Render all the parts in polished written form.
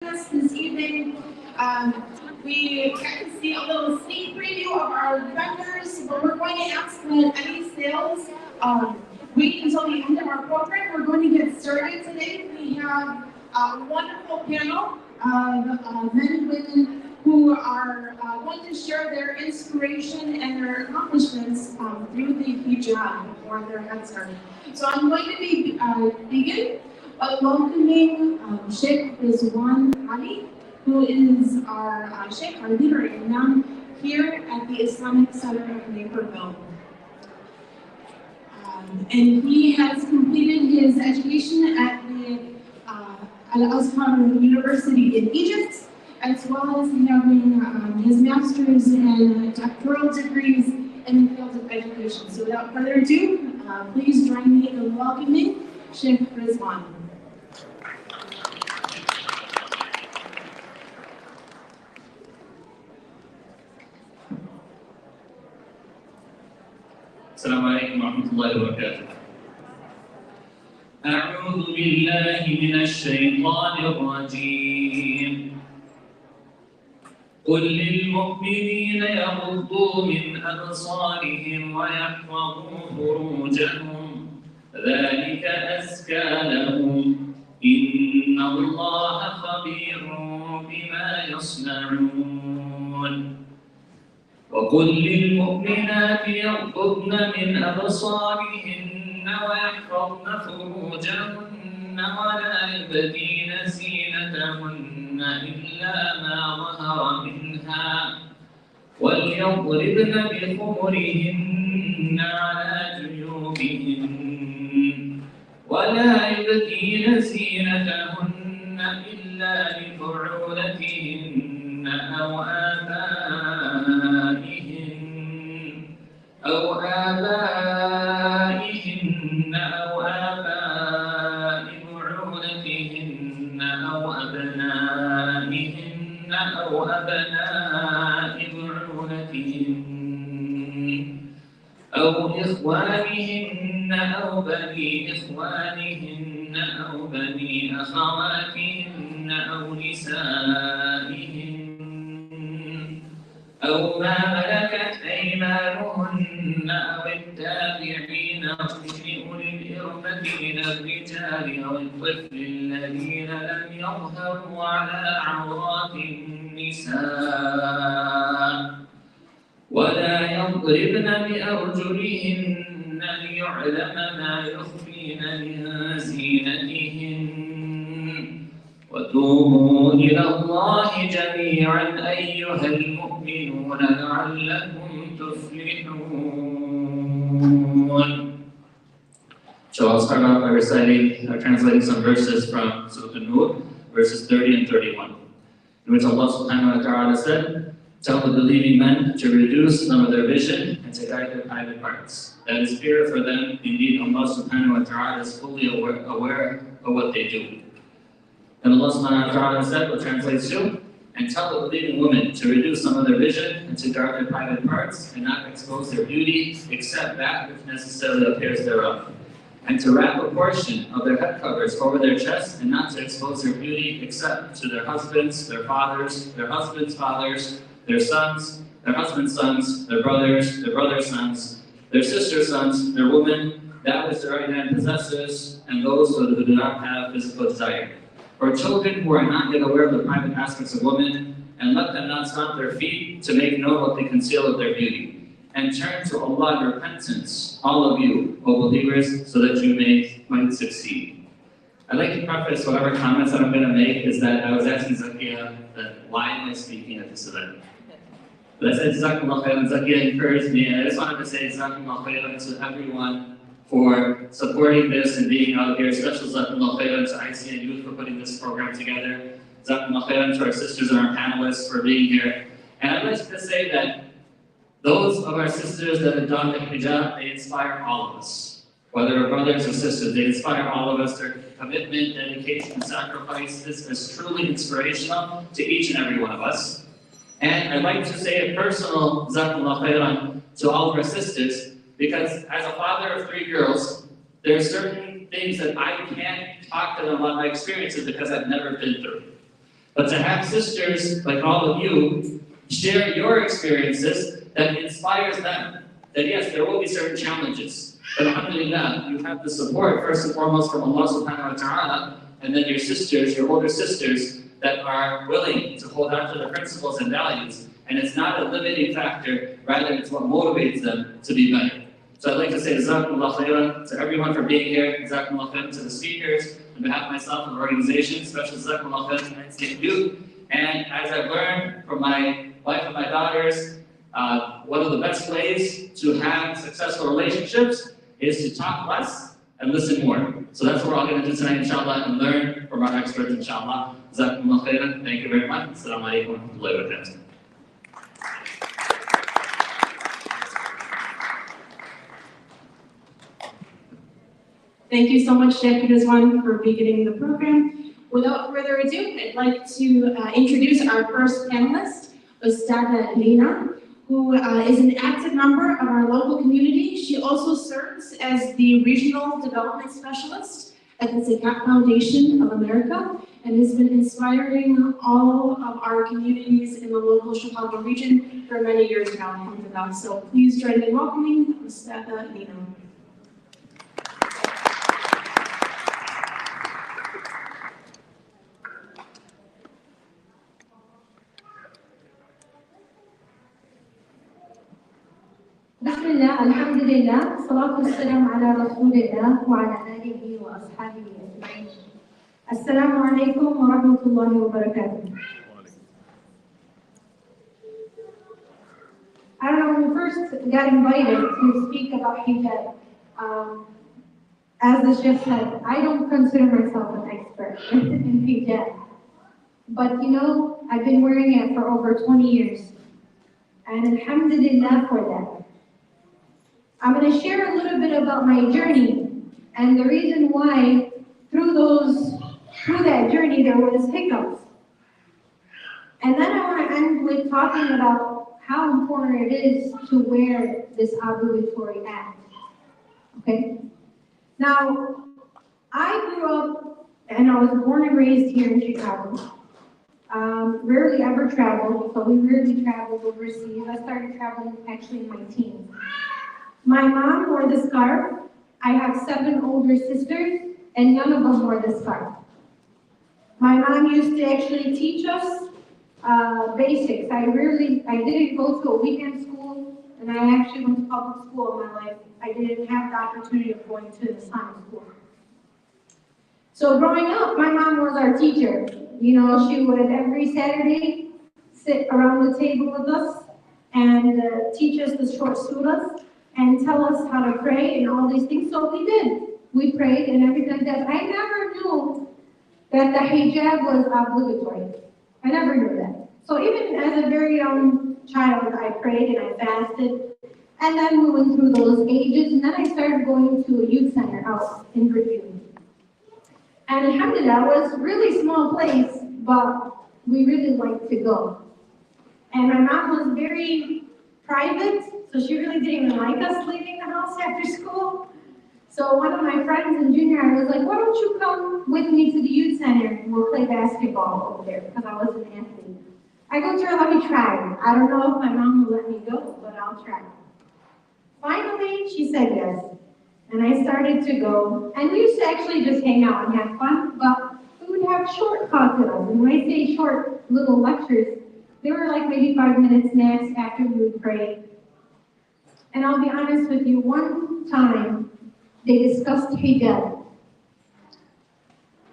us this evening. We got to see a little sneak preview of our vendors, but we're going to ask that any sales wait until the end of our program. We're going to get started today. We have a wonderful panel of men and women who are going to share their inspiration and their accomplishments through the hijab, or their headscarf. So I'm going to begin by welcoming Sheikh Rizwan Ali, who is our Sheikh, our leader in Imam here at the Islamic Center of Naperville. And he has completed his education at the Al-Azhar University in Egypt, as well as having his master's and doctoral degrees in the field of education. So without further ado, please join me in welcoming Sheikh Rizwan. السلام عليكم ورحمة الله وبركاته. أعوذ بالله من الشيطان الرجيم. قل للمؤمنين يغضوا من أبصارهم ويحفظوا فروجهم ذلك أزكى لهم إن الله خبير بما يصنعون. وقل للمؤمنات يغضضن من أبصارهن ويحفظن فروجهن ولا يبدين زينتهن إلا ما ظهر منها وليضربن بخمرهن على جيوبهن ولا يبدين زينتهن إلا لبعولتهن أو آبائهن أو آباء بعولتهن أو أبنائهن أو أبناء بعولتهن أو إخوانهن أو بني إخوانهن أو بني أخواتهن أو نسائهن أو ما ملكت أيمانهن أو التابعين أولي الإربة من الرجال أو الطفل الذين لم يظهروا على عورات النساء ولا يضربن بأرجلهن ليعلم ما يخفين من زينتهن وتوبوا إلى الله جميعا أيها المؤمنون لعلكم تفلحون. So I'll start off by translating some verses from Surah An-Nur, verses 30 and 31, in which Allah subhanahu wa ta'ala said, "Tell the believing men to reduce some of their vision and to guide their private parts. That is fear for them. Indeed, Allah subhanahu wa ta'ala is fully aware of what they do." And Allah subhanahu wa ta'ala said, what translates to, "And tell the believing women to reduce some of their vision and to guard their private parts and not expose their beauty except that which necessarily appears thereof. And to wrap a portion of their head covers over their chests and not to expose their beauty except to their husbands, their fathers, their husbands' fathers, their sons, their husbands' sons, their brothers' sons, their sisters' sons, their women, that which their right hand possesses, and those who do not have physical desire. Or children who are not yet aware of the private aspects of women, and let them not stomp their feet to make known what they conceal of their beauty. And turn to Allah in repentance, all of you, O believers, so that you might succeed." I'd like to preface whatever comments that I'm going to make is that I was asking Zakia that why am I speaking at this event? But I said Jazakumullah khairan, Zakia encouraged me, and I just wanted to say Jazakumullah khairan to everyone for supporting this and being out here. Special Jazakumullah khairan to ICN Youth for putting this program together. Jazakumullah khairan to our sisters and our panelists for being here. And I'd like to say that those of our sisters that have done the hijab, they inspire all of us. Whether we're brothers or sisters, they inspire all of us. Their commitment, dedication, and sacrifice is truly inspirational to each and every one of us. And I'd like to say a personal Jazakumullah khairan to all of our sisters, because as a father of 3 girls, there are certain things that I can't talk to them about my experiences because I've never been through. But to have sisters like all of you share your experiences that inspires them. That yes, there will be certain challenges, but alhamdulillah, you have the support first and foremost from Allah subhanahu wa ta'ala, and then your sisters, your older sisters, that are willing to hold on to the principles and values. And it's not a limiting factor, rather it's what motivates them to be better. So I'd like to say Jazakumullah khairan to everyone for being here, Jazakumullah khairan to the speakers, on behalf of myself and the organization, special Jazakumullah khairan to United States Youth. And as I've learned from my wife and my daughters, one of the best ways to have successful relationships is to talk less and listen more. So that's what we're all going to do tonight, inshallah, and learn from our experts, inshallah. Jazakumullah khairan. Thank you very much. Assalamu alaikum wa rahmatullahi wa barakatuh. Thank you so much, Sheikh Rizwan, for beginning the program. Without further ado, I'd like to introduce our first panelist, Ustada Lina, who is an active member of our local community. She also serves as the Regional Development Specialist at the Zakat Foundation of America and has been inspiring all of our communities in the local Chicago region for many years now, alhamdulillah. So please join me in welcoming Ustada Lina. بسم الله الحمد لله الصلاة والسلام على رسول الله وعلى آله وأصحابه أجمعين. السلام عليكم ورحمة الله وبركاته. I don't know, when we first got invited to speak about hijab, as the Sheikh said, I don't consider myself an expert in hijab. But you know, I've been wearing it for over 20 years. And alhamdulillah for that. I'm going to share a little bit about my journey and the reason why through that journey there was hiccups. And then I want to end with talking about how important it is to wear this obligatory act. Okay? Now, I grew up and I was born and raised here in Chicago. Rarely ever traveled, so we rarely traveled overseas. I started traveling actually in my teens. My mom wore the scarf. I have 7 older sisters, and none of them wore the scarf. My mom used to actually teach us basics. I didn't go to a weekend school, and I actually went to public school in my life. I didn't have the opportunity of going to an Islamic school. So growing up, my mom was our teacher. You know, she would every Saturday sit around the table with us and teach us the short surahs and tell us how to pray and all these things. So we did. We prayed and everything like that. I never knew that the hijab was obligatory. I never knew that. So even as a very young child, I prayed and I fasted. And then we went through those ages. And then I started going to a youth center out in Bridgeview. And alhamdulillah, it was a really small place, but we really liked to go. And my mom was very private, so she really didn't even like us leaving the house after school. So one of my friends in junior high was like, why don't you come with me to the youth center and we'll play basketball over there, because I was an athlete. I go to her, let me try. I don't know if my mom will let me go, but I'll try. Finally, she said yes. And I started to go. And we used to actually just hang out and have fun, but we would have short classes. And when I say short little lectures, they were like maybe 5 minutes max after we would pray. And I'll be honest with you, one time they discussed hijab.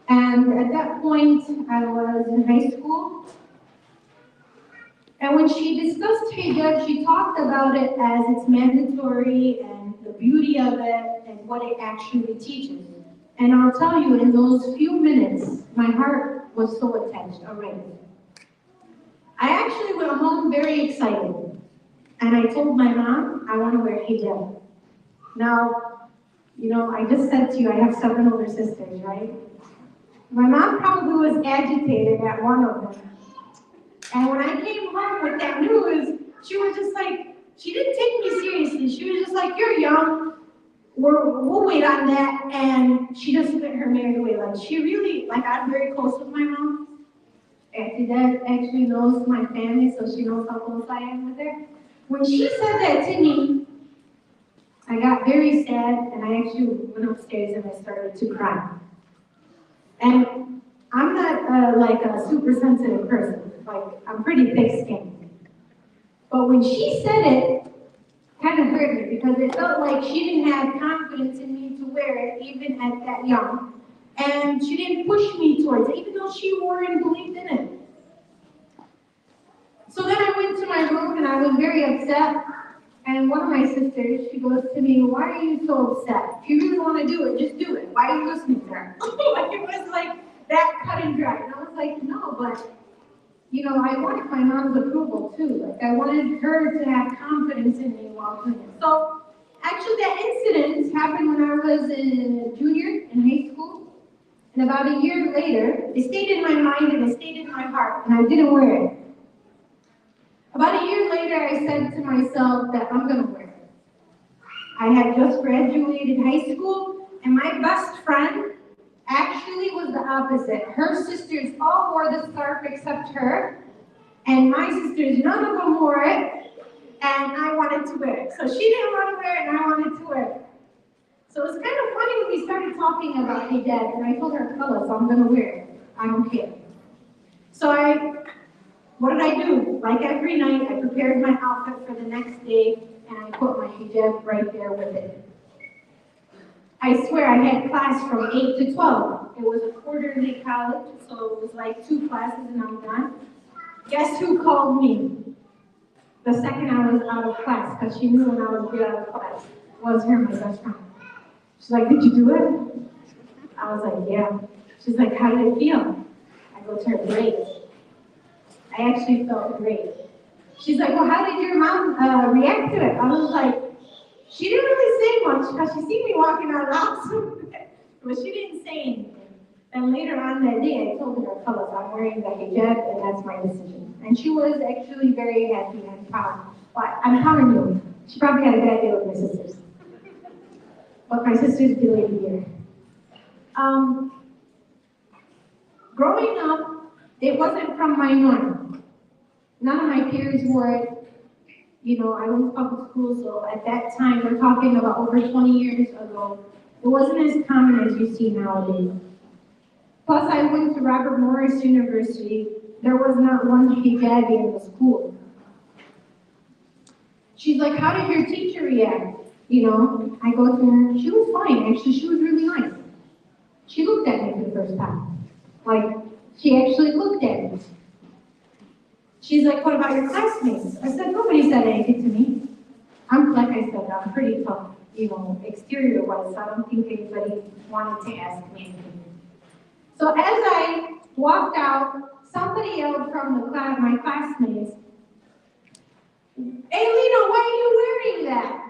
And at that point, I was in high school. And when she discussed hijab, she talked about it as it's mandatory and the beauty of it and what it actually teaches. And I'll tell you, in those few minutes, my heart was so attached already. I actually went home very excited. And I told my mom, I want to wear hijab. Now, you know, I just said to you, I have 7 older sisters, right? My mom probably was agitated at one of them. And when I came home with that news, she was just like, she didn't take me seriously. She was just like, you're young, we'll wait on that. And she just spent her merry way. Like, she really, like, I'm very close with my mom. Dad actually knows my family, so she knows how close I am with her. When she said that to me, I got very sad, and I actually went upstairs and I started to cry. And I'm not like a super sensitive person. Like, I'm pretty thick-skinned. But when she said it, kind of hurt me because it felt like she didn't have confidence in me to wear it, even at that young. And she didn't push me towards it, even though she wore it and believed in it. So then I went to my room and I was very upset. And one of my sisters, she goes to me, "Why are you so upset? If you really want to do it, just do it. Why are you listening to her?" Like, it was like that cut and dry. And I was like, no, but you know, I wanted my mom's approval too. Like, I wanted her to have confidence in me while doing it. So actually that incident happened when I was a junior in high school. And about a year later, it stayed in my mind and it stayed in my heart, and I didn't wear it. About a year later, I said to myself that I'm gonna wear it. I had just graduated high school, and my best friend actually was the opposite. Her sisters all wore the scarf except her, and my sisters, none of them wore it, and I wanted to wear it. So she didn't want to wear it, and I wanted to wear it. So it was kind of funny when we started talking about hijab, and I told her, "Color, so I'm gonna wear it. I don't care." So what did I do? Like every night, I prepared my outfit for the next day, and I put my hijab right there with it. I swear I had class from 8 to 12. It was a quarterly college, so it was like 2 classes and I'm done. Guess who called me the second I was out of class? Because she knew when I was out of class. It was her, my best friend. She's like, "Did you do it?" I was like, "Yeah." She's like, "How did it feel?" I go to her, "Great." I actually felt great. She's like, "Well, how did your mom react to it?" I was like, she didn't really say much because she seen me walking out of the house, but she didn't say anything. And later on that day, I told her, "Fellas, I'm wearing the hijab, and that's my decision." And she was actually very happy and proud. But I'm telling you, she probably had a bad day with my sisters. But my sisters delayed a year. Growing up, it wasn't from my norm. None of my peers wore it. You know, I went to public school, so at that time, we're talking about over 20 years ago, it wasn't as common as you see nowadays. Plus, I went to Robert Morris University. There was not one hijabi in the school. She's like, "How did your teacher react?" You know, I go to her, she was fine, actually, she was really nice. She looked at me for the first time. Like, she actually looked at me. She's like, "What about your classmates?" I said, "Nobody said anything to me." Like I said, I'm pretty tough, you know, exterior-wise, so I don't think anybody wanted to ask me anything. So as I walked out, somebody yelled from the class, my classmates, "Hey, Lena, why are you wearing that?"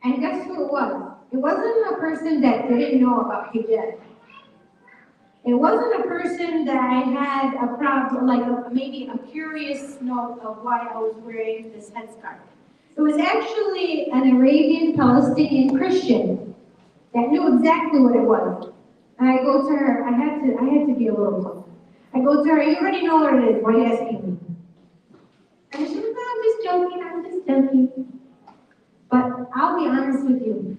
And guess who it was? It wasn't a person that didn't know about hijab. It wasn't a person that I had a problem, like maybe a curious note of why I was wearing this headscarf. It was actually an Arabian Palestinian Christian that knew exactly what it was. And I go to her, I had to be a little tough. I go to her, "You already know what it is, why are you asking me?" And she was like, I'm just joking. But I'll be honest with you.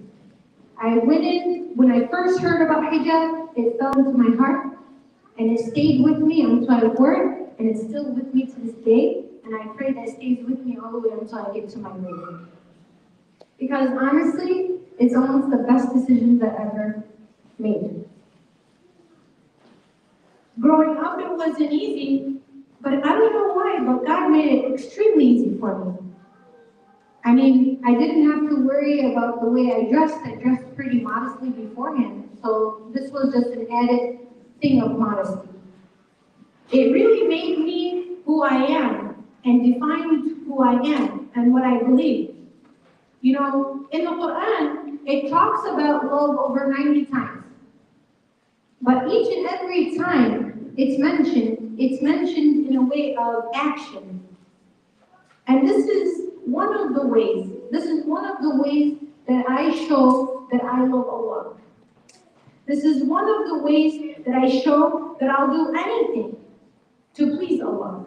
I went in, when I first heard about hijab, it fell into my heart, and it stayed with me until I wore it, and it's still with me to this day, and I pray that it stays with me all the way until I get to my grave. Because honestly, it's almost the best decisions I ever made. Growing up, it wasn't easy, but I don't know why, but God made it extremely easy for me. I mean, I didn't have to worry about the way I dressed. I dressed pretty modestly beforehand, so this was just an added thing of modesty. It really made me who I am and defined who I am and what I believe. You know, in the Quran, it talks about love over 90 times. But each and every time it's mentioned in a way of action. And this is one of the ways that I show that I love Allah. This is one of the ways that I show that I'll do anything to please Allah.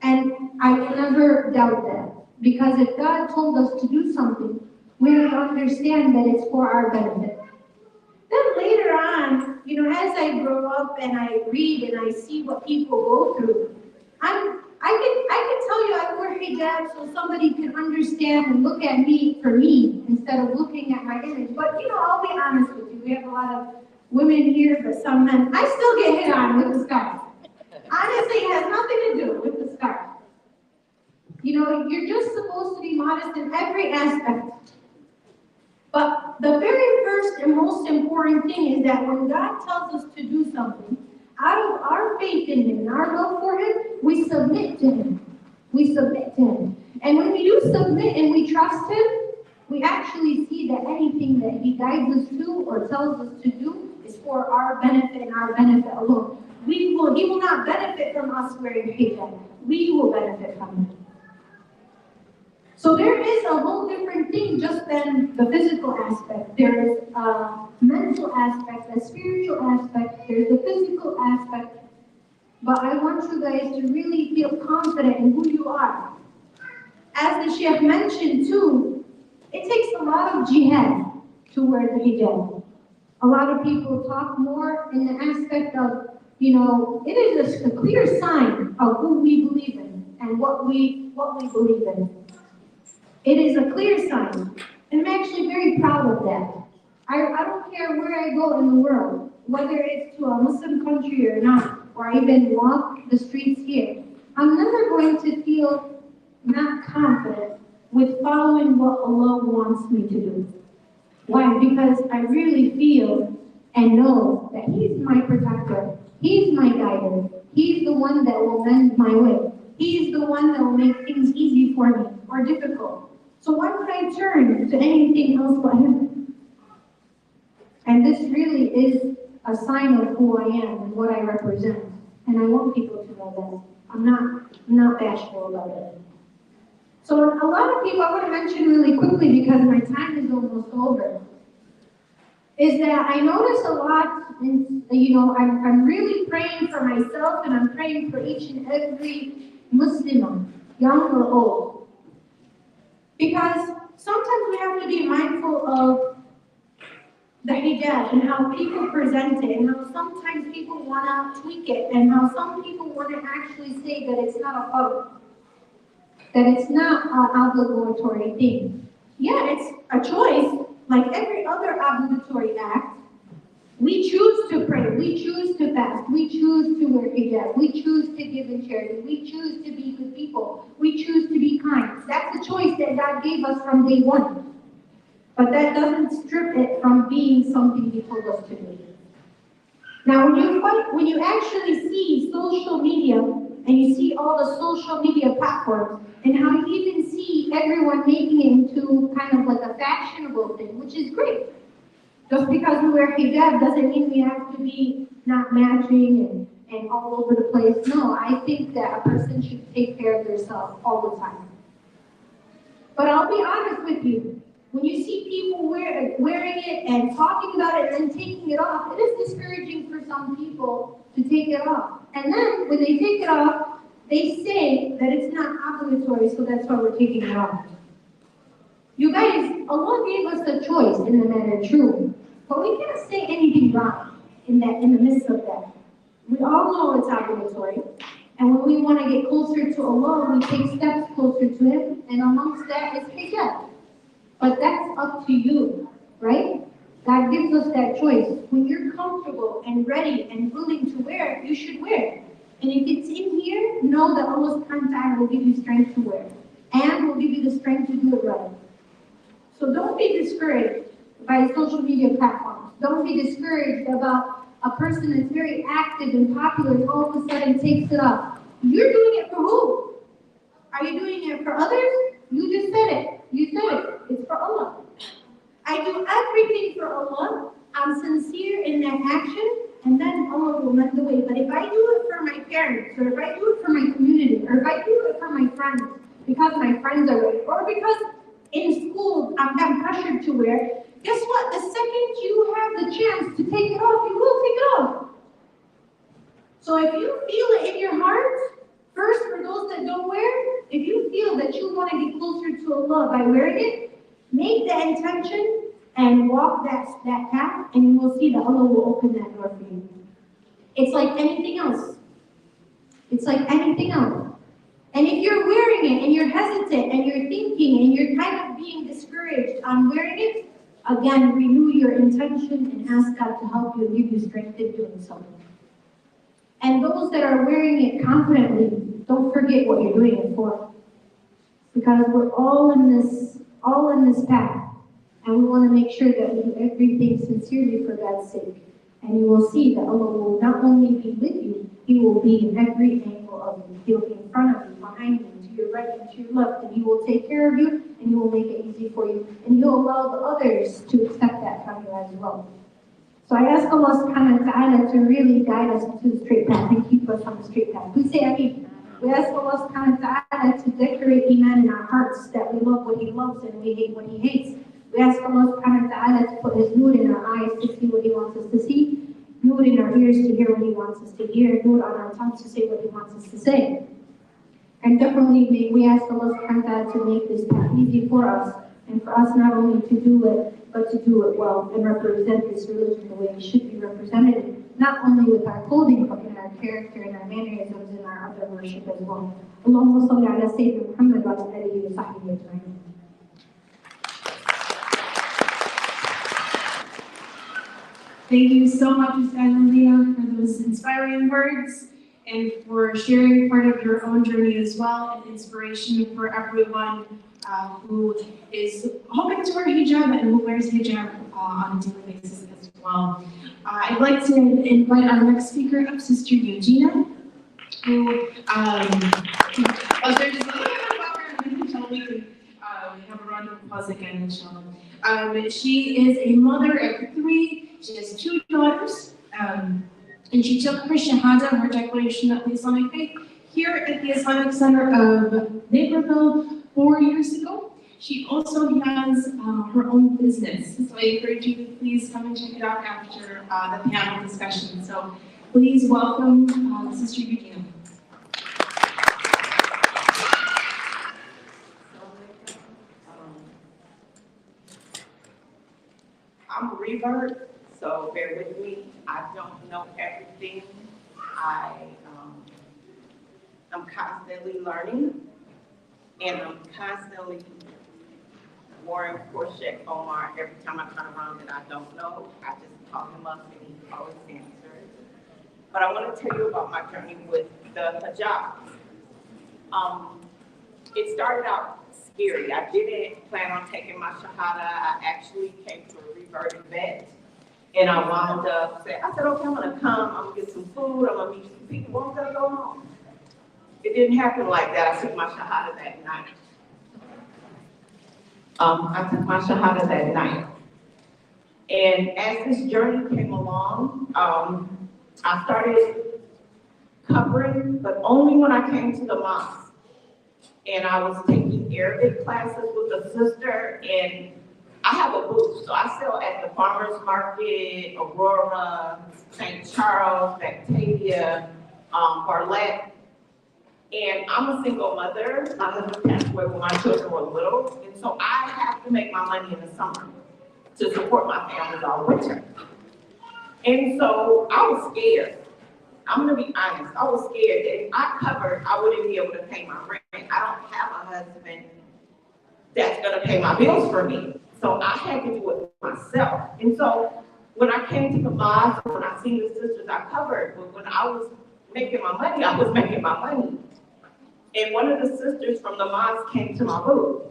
And I will never doubt that. Because if God told us to do something, we have to understand that it's for our benefit. Then later on, as I grow up and I read and I see what people go through, I can tell you I wear hijab so somebody can understand and look at me for me instead of looking at my image. But I'll be honest with you, we have a lot of women here, but some men, I still get hit on with the scarf. Honestly, it has nothing to do with the scarf. You're just supposed to be modest in every aspect. But the very first and most important thing is that when God tells us to do something, out of our faith in Him and our love for Him, we submit to Him. We submit to Him. And when we do submit and we trust Him, we actually see that anything that He guides us to or tells us to do is for our benefit and our benefit alone. He will not benefit from us wearing hijab. We will benefit from Him. So there is a whole different thing just than the physical aspect. There is a mental aspect, a spiritual aspect, there's a physical aspect. But I want you guys to really feel confident in who you are. As the Sheikh mentioned too, it takes a lot of jihad to wear the hijab. A lot of people talk more in the aspect of, it is a clear sign of who we believe in and what we believe in. It is a clear sign, and I'm actually very proud of that. I don't care where I go in the world, whether it's to a Muslim country or not, or I even walk the streets here. I'm never going to feel not confident with following what Allah wants me to do. Why? Because I really feel and know that He's my protector. He's my guider. He's the one that will mend my way. He's the one that will make things easy for me or difficult. So why would I turn to anything else but Him? And this really is a sign of who I am and what I represent. And I want people to know that. I'm not bashful about it. So a lot of people, I want to mention really quickly because my time is almost over, is that I notice a lot, I'm really praying for myself and I'm praying for each and every Muslim, young or old. Because sometimes we have to be mindful of the hijab and how people present it and how sometimes people want to tweak it and how some people want to actually say that it's not a fard, that it's not an obligatory thing. Yeah, it's a choice, like every other obligatory act. We choose to pray, we choose to fast, we choose to wear hijab, we choose to give in charity, we choose to be good people, we choose to be kind. That's a choice that God gave us from day one. But that doesn't strip it from being something He told us to do. Now, when you actually see social media, and you see all the social media platforms, and how you even see everyone making it into kind of like a fashionable thing, which is great. Just because we wear hijab doesn't mean we have to be not matching and all over the place. No, I think that a person should take care of themselves all the time. But I'll be honest with you, when you see people wearing it and talking about it and then taking it off, it is discouraging for some people to take it off. And then when they take it off, they say that it's not obligatory, so that's why we're taking it off. You guys, Allah gave us a choice in the matter, true. But we can't say anything wrong in the midst of that. We all know it's obligatory. And when we want to get closer to Allah, we take steps closer to Him. And amongst that is hijab. But that's up to you, right? God gives us that choice. When you're comfortable and ready and willing to wear it, you should wear it. And if it's in here, know that Allah subhanahu wa ta'ala will give you strength to wear it. And will give you the strength to do it right. So don't be discouraged by social media platforms. Don't be discouraged about a person that's very active and popular and all of a sudden takes it off. You're doing it for who? Are you doing it for others? You just said it. You said it. It's for Allah. I do everything for Allah. I'm sincere in that action, and then Allah will mend the way. But if I do it for my parents, or if I do it for my community, or if I do it for my friends, because my friends are wearing, or because in school I'm pressured to wear, guess what? The second you have the chance to take it off, you will take it off. So if you feel it in your heart, first for those that don't wear, if you feel that you want to get closer to Allah by wearing it, make the intention and walk that path, and you will see that Allah will open that door for you. It's like anything else. It's like anything else. And if you're wearing it and you're hesitant and you're thinking and you're kind of being discouraged on wearing it, again, renew your intention and ask God to help you and give you strength in doing so. And those that are wearing it confidently, don't forget what you're doing it for. Because we're all in this path. And we want to make sure that we do everything sincerely for God's sake. And you will see that Allah will not only be with you, He will be in every angle of you. He will be in front of you, behind you, to your right and to your left. And He will take care of you, and He will make it easy for you. And He'll allow the others to accept that from you as well. So I ask Allah subhanahu wa ta'ala to really guide us to the straight path and keep us on the straight path. We say Ameen. We ask Allah subhanahu wa ta'ala to decorate Iman in our hearts, that we love what He loves and we hate what He hates. We ask Allah subhanahu wa ta'ala to put His nur in our eyes to see what He wants us to see, nur in our ears to hear what He wants us to hear, nur on our tongues to say what He wants us to say. And definitely we ask Allah subhanahu wa ta'ala to make this path easy for us, and for us not only to do it, but to do it well and represent this religion the way it should be represented, not only with our clothing, but in our character and our mannerisms and our other worship as well. Allahumma salli ala Sayyidina Muhammad wa ala alihi wa sahbihi ajma'in. Thank you so much, Ms. Leah, for those inspiring words and for sharing part of your own journey as well, and inspiration for everyone who is hoping to wear hijab and who wears hijab on a daily basis as well. I'd like to invite our next speaker up, Sister Eugenia, who there's just a little bit about her, and inshallah we can have a round of applause again, inshallah. She is a mother of 3. She has 2 daughters, and she took her Shahada, her declaration of the Islamic faith, here at the Islamic Center of Naperville 4 years ago. She also has her own business, so I encourage you to please come and check it out after the panel discussion. So please welcome Sister Eugenia. I'm a revert. So bear with me. I don't know everything. I'm constantly learning, and I'm constantly worrying for Sheikh Omar every time I turn around that I don't know. I just call him up and he always answers. But I want to tell you about my journey with the hijab. It started out scary. I didn't plan on taking my shahada. I actually came to a reverted vet. And I wound up saying, I said, okay, I'm gonna come, I'm gonna get some food, I'm gonna meet some people, I'm gonna go home. It didn't happen like that. I took my shahada that night. And as this journey came along, I started covering, but only when I came to the mosque. And I was taking Arabic classes with a sister, and I have a booth, so I sell at the farmer's market, Aurora, St. Charles, Batavia, Barlett. And I'm a single mother. My husband passed away when my children were little, and so I have to make my money in the summer to support my family all winter. And so I was scared. I'm gonna be honest, I was scared that if I covered, I wouldn't be able to pay my rent. I don't have a husband that's gonna pay my bills for me. So I had to do it myself. And so when I came to the mosque, when I seen the sisters I covered, when I was making my money, I was making my money. And one of the sisters from the mosque came to my booth,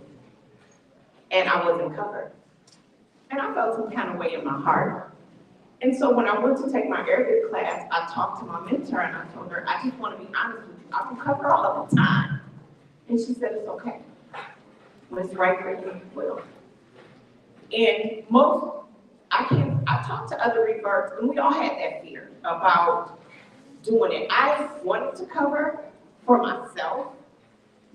and I wasn't covered. And I felt some kind of way in my heart. And so when I went to take my Arabic class, I talked to my mentor and I told her, I just want to be honest with you, I don't cover all of the time. And she said, it's okay. When it's right for you, it will. And I talked to other reverts, and we all had that fear about doing it. I wanted to cover for myself,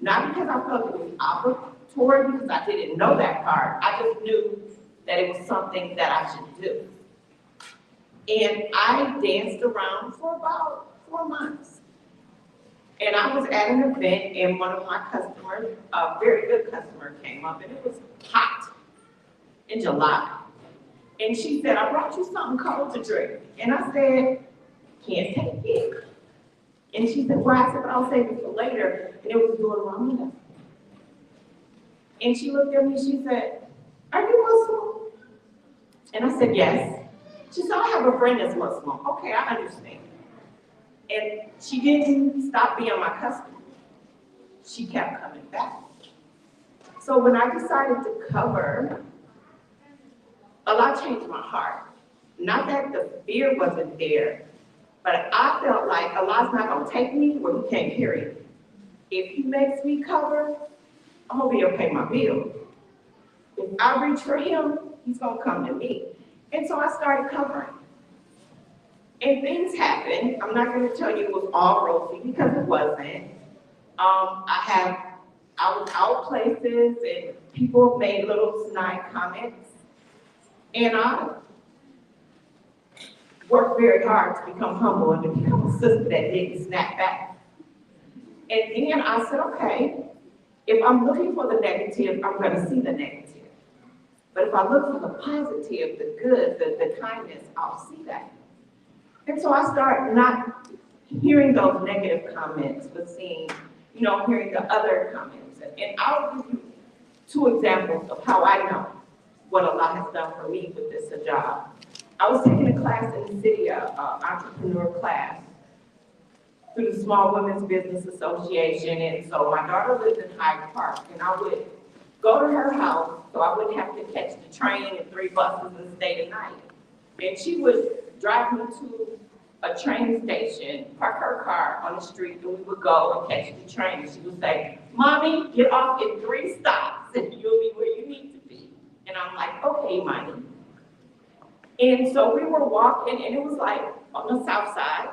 not because I felt it was obligatory, because I didn't know that part. I just knew that it was something that I should do. And I danced around for about 4 months. And I was at an event and one of my customers, a very good customer, came up and it was hot in July. And she said, I brought you something cold to drink. And I said, can't take it. And she said, well, I said, but I'll save it for later. And it was doing Ramadan. And she looked at me, she said, are you Muslim? And I said, yes. She said, I have a friend that's Muslim. Okay, I understand. And she didn't stop being my customer. She kept coming back. So when I decided to cover, Allah changed my heart. Not that the fear wasn't there, but I felt like Allah's not gonna take me where He can't carry me. If He makes me cover, I'm gonna be able to pay my bill. If I reach for Him, He's gonna come to me. And so I started covering. And things happened. I'm not gonna tell you it was all rosy because it wasn't. I was out places and people made little snide comments. And I worked very hard to become humble and to become a sister that didn't snap back. And then I said, okay, if I'm looking for the negative, I'm gonna see the negative. But if I look for the positive, the good, the kindness, I'll see that. And so I started not hearing those negative comments, but seeing, hearing the other comments. And I'll give you 2 examples of how I know what Allah has done for me with this hijab. I was taking a class in the city, entrepreneur class, through the Small Women's Business Association. And so my daughter lived in Hyde Park, and I would go to her house so I wouldn't have to catch the train and 3 buses and stay the night. And she would drive me to a train station, park her car on the street, and we would go and catch the train. She would say, Mommy, get off in 3 stops and you'll be where you need to be. And I'm like, okay, Mommy. And so we were walking, and it was like on the south side,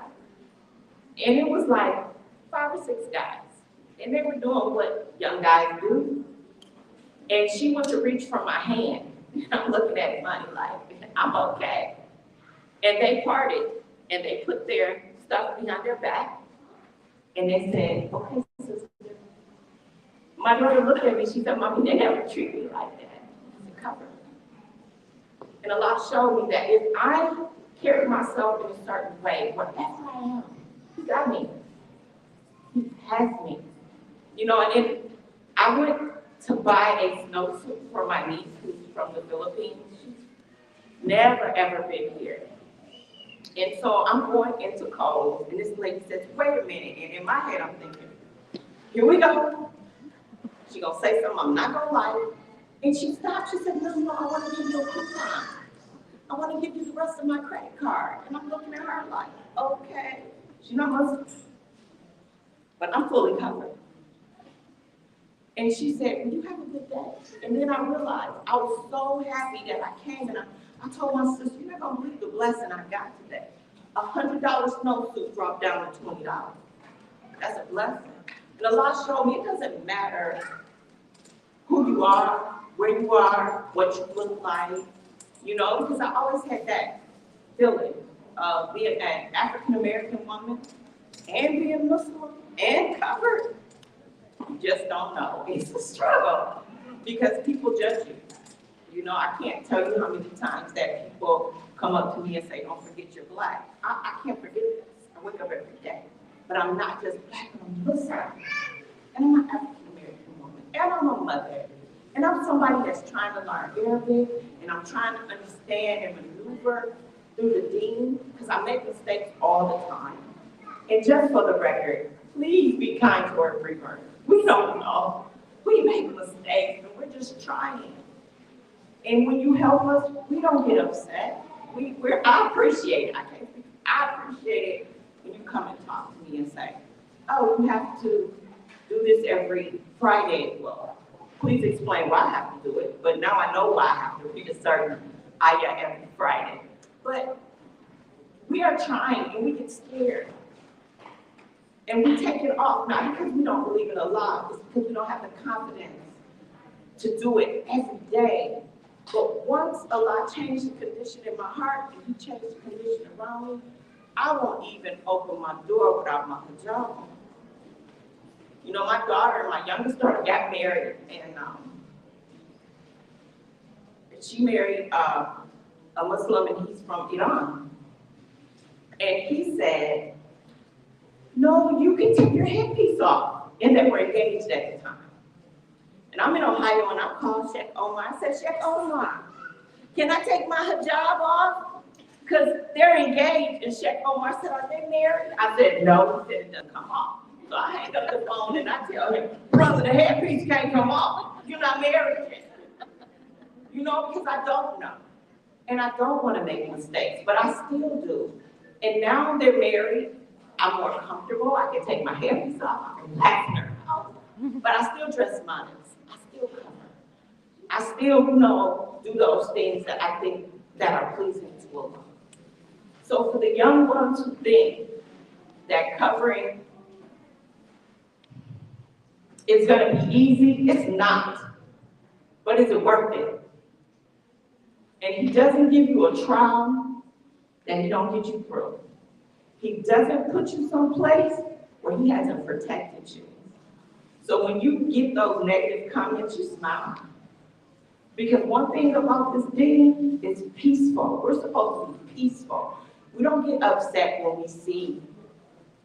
and it was like 5 or 6 guys. And they were doing what young guys do. And she went to reach for my hand. And I'm looking at Money like, I'm okay. And they parted, and they put their stuff behind their back. And they said, okay, sister. My daughter looked at me, she said, Mommy, they never treat me like that. It's a cover. And Allah showed me that if I carry myself in a certain way, whatever I am, He got me. He has me. And I went to buy a snowsuit for my niece who's from the Philippines. She's never, ever been here. And so I'm going into Kohl's, and this lady says, wait a minute. And in my head, I'm thinking, here we go. She gonna say something I'm not gonna like. And she stopped, she said, no, I want to give you a coupon. I want to give you the rest of my credit card. And I'm looking at her like, okay. She's not Muslim, but I'm fully covered. And she said, well, you have a good day. And then I realized I was so happy that I came, and I told my sister, you're not gonna believe the blessing I got today. $100 snowsuit dropped down to $20. That's a blessing. And Allah showed me it doesn't matter who you are, where you are, what you look like, because I always had that feeling of being an African-American woman and being Muslim and covered. You just don't know. It's a struggle because people judge you. I can't tell you how many times that people come up to me and say, don't forget you're Black. I can't forget this. I wake up every day. But I'm not just Black, I'm Muslim. And I'm an African-American woman. And I'm a mother. And I'm somebody that's trying to learn Arabic. And I'm trying to understand and maneuver through the deen. Because I make mistakes all the time. And just for the record, please be kind to our free learners. We don't know. We make mistakes and we're just trying. And when you help us, we don't get upset. I appreciate it. I appreciate it when you come and talk to me and say, oh, you have to do this every Friday. Well, please explain why I have to do it. But now I know why I have to read a certain ayah every Friday. But we are trying and we get scared. And we take it off, not because we don't believe in Allah, it's because we don't have the confidence to do it every day. But once Allah changed the condition in my heart and He changed the condition around me, I won't even open my door without my hijab on. You know, my daughter, my youngest daughter, got married, and she married a Muslim, and he's from Iran. And he said, no, you can take your headpiece off. And they were engaged at the time. And I'm in Ohio, and I called Sheikh Omar. I said, Sheikh Omar, can I take my hijab off? Because they're engaged. And Sheikh Omar said, are they married? I said, no. He said, it doesn't come off. So I hang up the phone, and I tell him, brother, the headpiece can't come off. You're not married yet. You know, because I don't know. And I don't want to make mistakes, but I still do. And now they're married. I'm more comfortable. I can take my headpiece off. I can laugh in her house. But I still dress modest. I still cover. I still, you know, do those things that I think that are pleasing to Allah. So for the young ones who think that covering is going to be easy, it's not. But is it worth it? And he doesn't give you a trial that he don't get you through. He doesn't put you someplace where he hasn't protected you. So when you get those negative comments, you smile. Because one thing about this deen is peaceful. We're supposed to be peaceful. We don't get upset when we see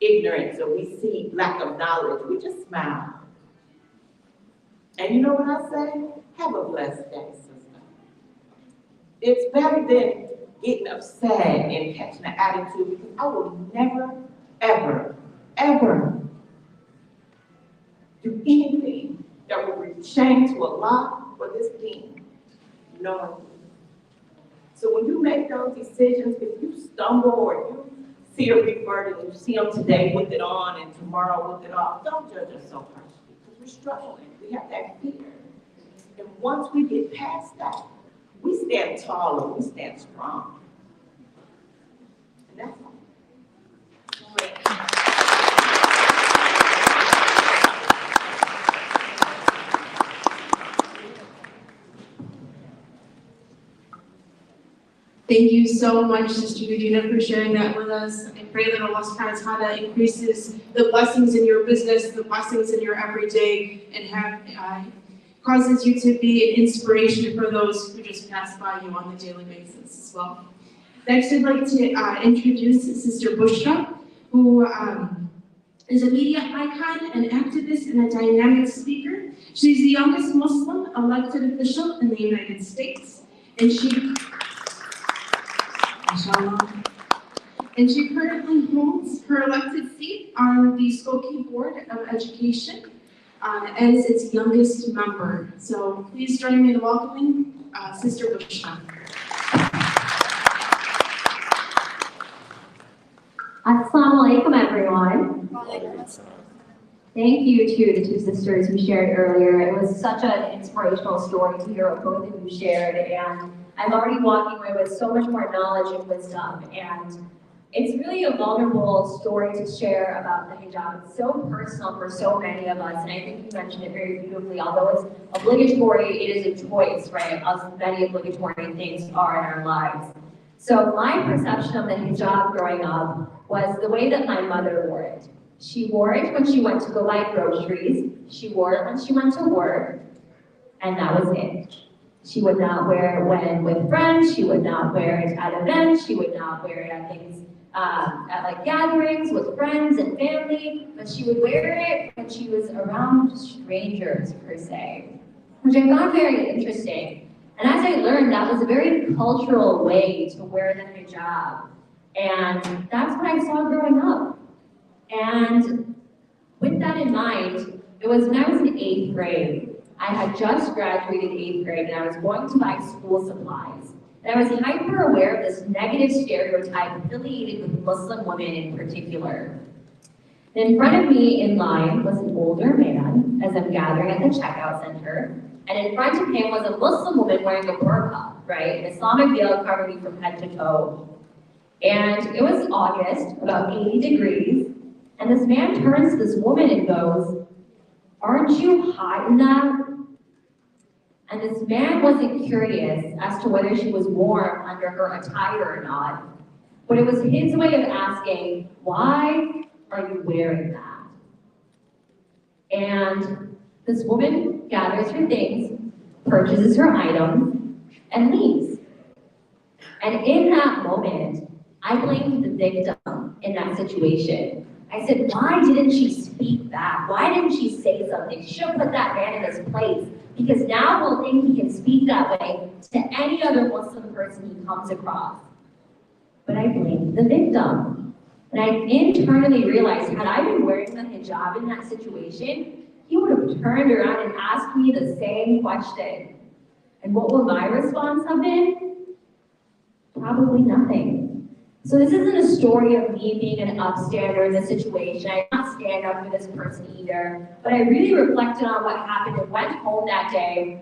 ignorance or we see lack of knowledge. We just smile. And you know what I say? Have a blessed day, sister. It's better than getting upset and catching an attitude, because I will never, ever, ever do anything that will bring shame to Allah or this deen. No. So when you make those decisions, if you stumble or you see a revert and you see them today with it on and tomorrow with it off, don't judge us so harshly, because we're struggling. We have that fear. And once we get past that, we stand tall and we stand strong. And that's all. Thank you so much, Sister Regina, for sharing that with us. I pray that Allah subhanahu wa ta'ala increases the blessings in your business, the blessings in your everyday, and causes you to be an inspiration for those who just pass by you on a daily basis as well. Next, I'd like to introduce Sister Bushra, who is a media icon, an activist, and a dynamic speaker. She's the youngest Muslim elected official in the United States, and she currently holds her elected seat on the Skokie Board of Education as its youngest member. So please join me in welcoming Sister Bushra. Assalamu alaikum, everyone. Thank you to the two sisters who shared earlier. It was such an inspirational story to hear what both of you shared, and I'm already walking away with so much more knowledge and wisdom. And it's really a vulnerable story to share about the hijab. It's so personal for so many of us, and I think you mentioned it very beautifully. Although it's obligatory, it is a choice, right? As many obligatory things are in our lives. So my perception of the hijab growing up was the way that my mother wore it. She wore it when she went to go buy groceries. She wore it when she went to work, and that was it. She would not wear it when with friends. She would not wear it at events. She would not wear it at things, at like gatherings with friends and family. But she would wear it when she was around strangers, per se, which I found very interesting. And as I learned, that was a very cultural way to wear the hijab. And that's what I saw growing up. And with that in mind, it was when I was in 8th grade. I had just graduated 8th grade, and I was going to buy school supplies. And I was hyper aware of this negative stereotype affiliated with Muslim women in particular. And in front of me in line was an older man as I'm gathering at the checkout center. And in front of him was a Muslim woman wearing a burqa, right? An Islamic veil covering me from head to toe. And it was August, about 80 degrees. And this man turns to this woman and goes, "Aren't you hot enough?" And this man wasn't curious as to whether she was warm under her attire or not. But it was his way of asking, why are you wearing that? And this woman gathers her things, purchases her items, and leaves. And in that moment, I blamed the victim in that situation. I said, why didn't she speak back? Why didn't she say something? She should have put that man in his place, because now he'll think he can speak that way to any other Muslim person he comes across. But I blamed the victim. And I internally realized, had I been wearing the hijab in that situation, he would have turned around and asked me the same question. And what would my response have been? Probably nothing. So this isn't a story of me being an upstander in this situation. I did not stand up for this person either. But I really reflected on what happened and went home that day,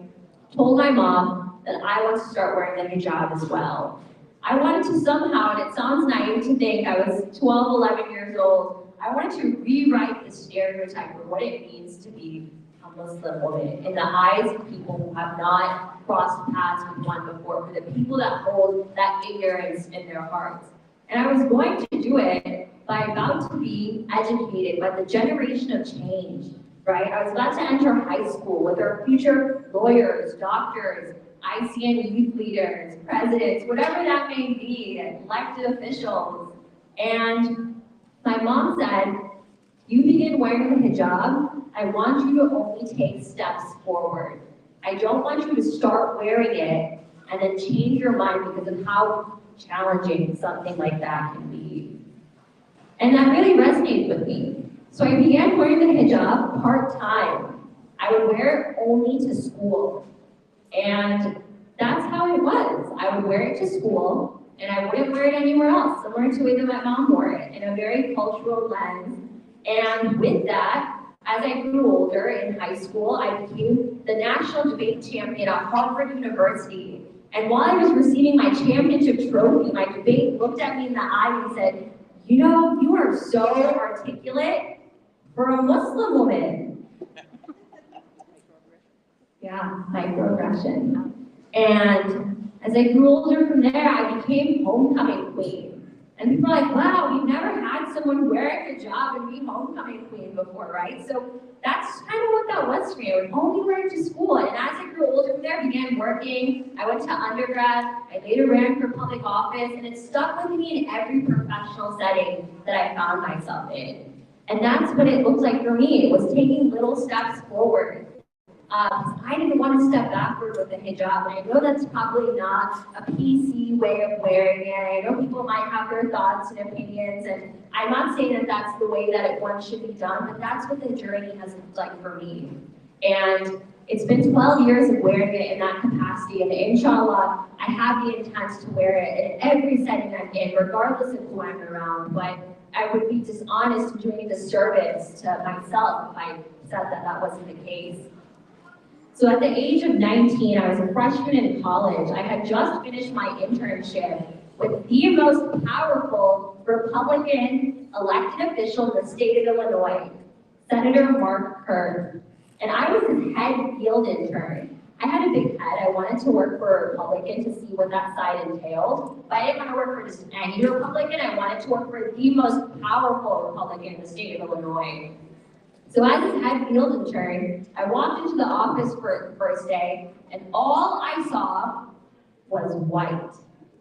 told my mom that I want to start wearing the hijab as well. I wanted to somehow, and it sounds naive to think, I was 12, 11 years old, I wanted to rewrite the stereotype of what it means to be a Muslim woman in the eyes of people who have not crossed paths with one before, for the people that hold that ignorance in their hearts. And I was going to do it by about to be educated by the generation of change, right? I was about to enter high school with our future lawyers, doctors, ICN youth leaders, presidents, whatever that may be, elected officials. And my mom said, you begin wearing the hijab, I want you to only take steps forward. I don't want you to start wearing it and then change your mind because of how challenging something like that can be. And that really resonated with me. So I began wearing the hijab part-time. I would wear it only to school. And that's how it was. I would wear it to school, and I wouldn't wear it anywhere else, similar to the way that my mom wore it, in a very cultural lens. And with that, as I grew older in high school, I became the national debate champion at Harvard University. And while I was receiving my championship trophy, my debate looked at me in the eye and said, you know, you are so articulate for a Muslim woman. Yeah, microaggression. And as I grew older from there, I became homecoming queen. And people are like, wow, we've never had someone wear a hijab and be homecoming queen before, right? So that's kind of what that was for me. I would only wear it to school. And as I grew older from there, I began working. I went to undergrad. I later ran for public office. And it stuck with me in every professional setting that I found myself in. And that's what it looked like for me. It was taking little steps forward. I didn't want to step backward with the hijab, and I know that's probably not a PC way of wearing it. I know people might have their thoughts and opinions, and I'm not saying that that's the way that one should be done, but that's what the journey has looked like for me. And it's been 12 years of wearing it in that capacity, and Insha'Allah, I have the intent to wear it in every setting I'm in, regardless of who I'm around, but I would be dishonest in doing a disservice to myself if I said that that wasn't the case. So at the age of 19, I was a freshman in college. I had just finished my internship with the most powerful Republican elected official in the state of Illinois, Senator Mark Kerr. And I was his head field intern. I had a big head. I wanted to work for a Republican to see what that side entailed. But I didn't want to work for just any Republican. I wanted to work for the most powerful Republican in the state of Illinois. So as his head field intern, I walked into the office for the first day, and all I saw was white.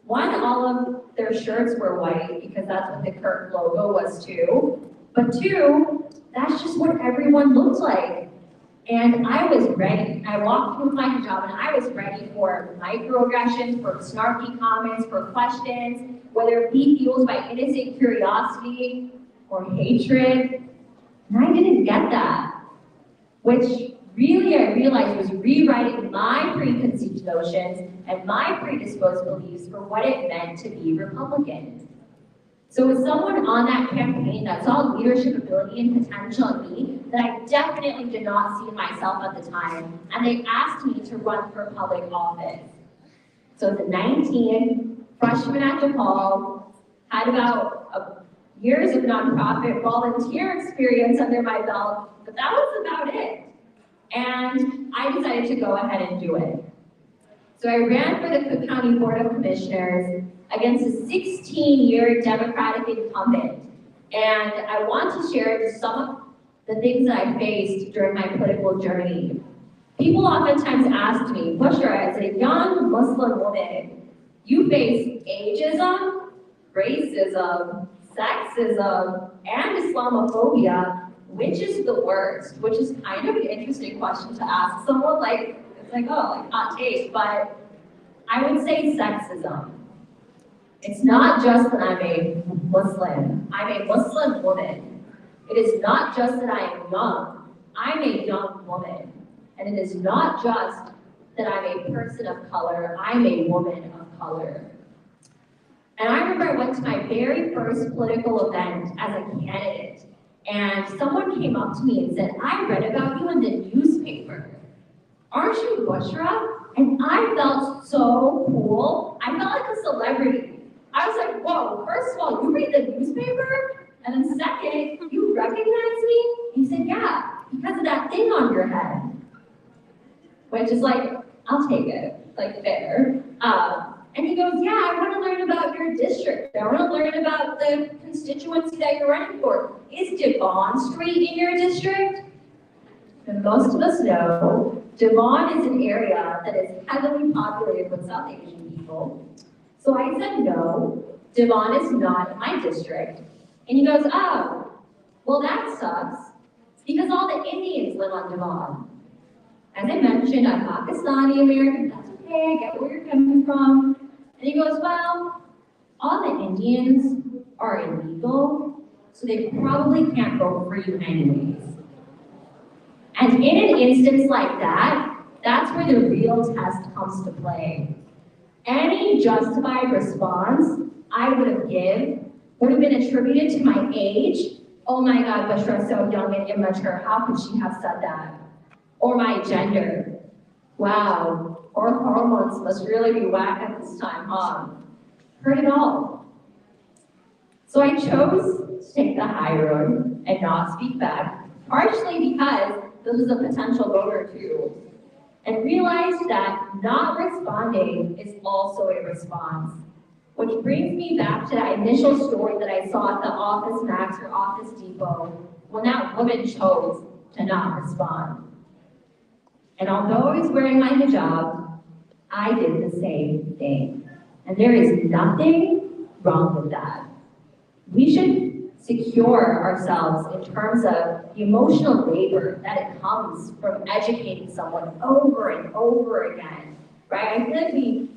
One, all of their shirts were white, because that's what the Kirk logo was too. But two, that's just what everyone looked like. And I was ready. I walked in with my hijab, and I was ready for microaggressions, for snarky comments, for questions, whether it be fueled by innocent curiosity or hatred. And I didn't get that, which really I realized was rewriting my preconceived notions and my predisposed beliefs for what it meant to be Republican. So as someone on that campaign that saw leadership ability and potential in me that I definitely did not see in myself at the time, and they asked me to run for public office. So at 19, freshman at DePaul, had about years of nonprofit volunteer experience under my belt, but that was about it. And I decided to go ahead and do it. So I ran for the Cook County Board of Commissioners. against a 16-year Democratic incumbent. And I want to share just some of the things that I faced during my political journey. People oftentimes ask me, Bushra, as a young Muslim woman, you face ageism, racism, sexism, and Islamophobia. Which is the worst? Which is kind of an interesting question to ask someone. Like, it's like, oh, like hot take, but I would say sexism. It's not just that I'm a Muslim. I'm a Muslim woman. It is not just that I am young. I'm a young woman. And it is not just that I'm a person of color. I'm a woman of color. And I remember I went to my very first political event as a candidate. And someone came up to me and said, I read about you in the newspaper. Aren't you Bushra? And I felt so cool. I felt like a celebrity. I was like, whoa, first of all, you read the newspaper? And then second, you recognize me? He said, yeah, because of that thing on your head. Which is like, I'll take it, like fair. And he goes, yeah, I want to learn about your district. I want to learn about the constituency that you're running for. Is Devon Street in your district? And most of us know Devon is an area that is heavily populated with South Asian people. So I said, no, Devon is not in my district. And he goes, oh, well that sucks, because all the Indians live on Devon. As I mentioned, I'm Pakistani American, that's okay, I get where you're coming from. And he goes, well, all the Indians are illegal, so they probably can't vote for you anyways. And in an instance like that, that's where the real test comes to play. Any justified response I would have given would have been attributed to my age. Oh my God, Bushra, so young and immature, how could she have said that? Or my gender. Wow, our hormones must really be whack at this time, huh? Heard it all. So I chose to take the high road and not speak back, partially because this was a potential voter too, and realized that not responding is also a response. Which brings me back to that initial story that I saw at the Office Max or Office Depot when that woman chose to not respond. And although I was wearing my hijab, I did the same thing. And there is nothing wrong with that. We should secure ourselves in terms of the emotional labor that it comes from educating someone over and over again, right? I feel like we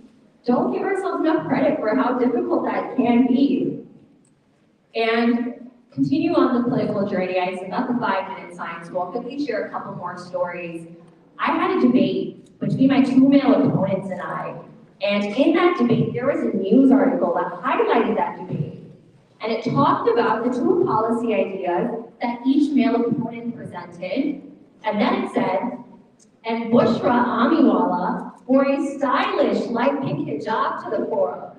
don't give ourselves enough credit for how difficult that can be. And continue on the political journey. I got the 5-minute science walk. Let me share a couple more stories. I had a debate between my two male opponents and I. And in that debate, there was a news article that highlighted that debate. And it talked about the two policy ideas that each male opponent presented. And then it said, and Bushra Amiwala wore a stylish light pink hijab to the forum.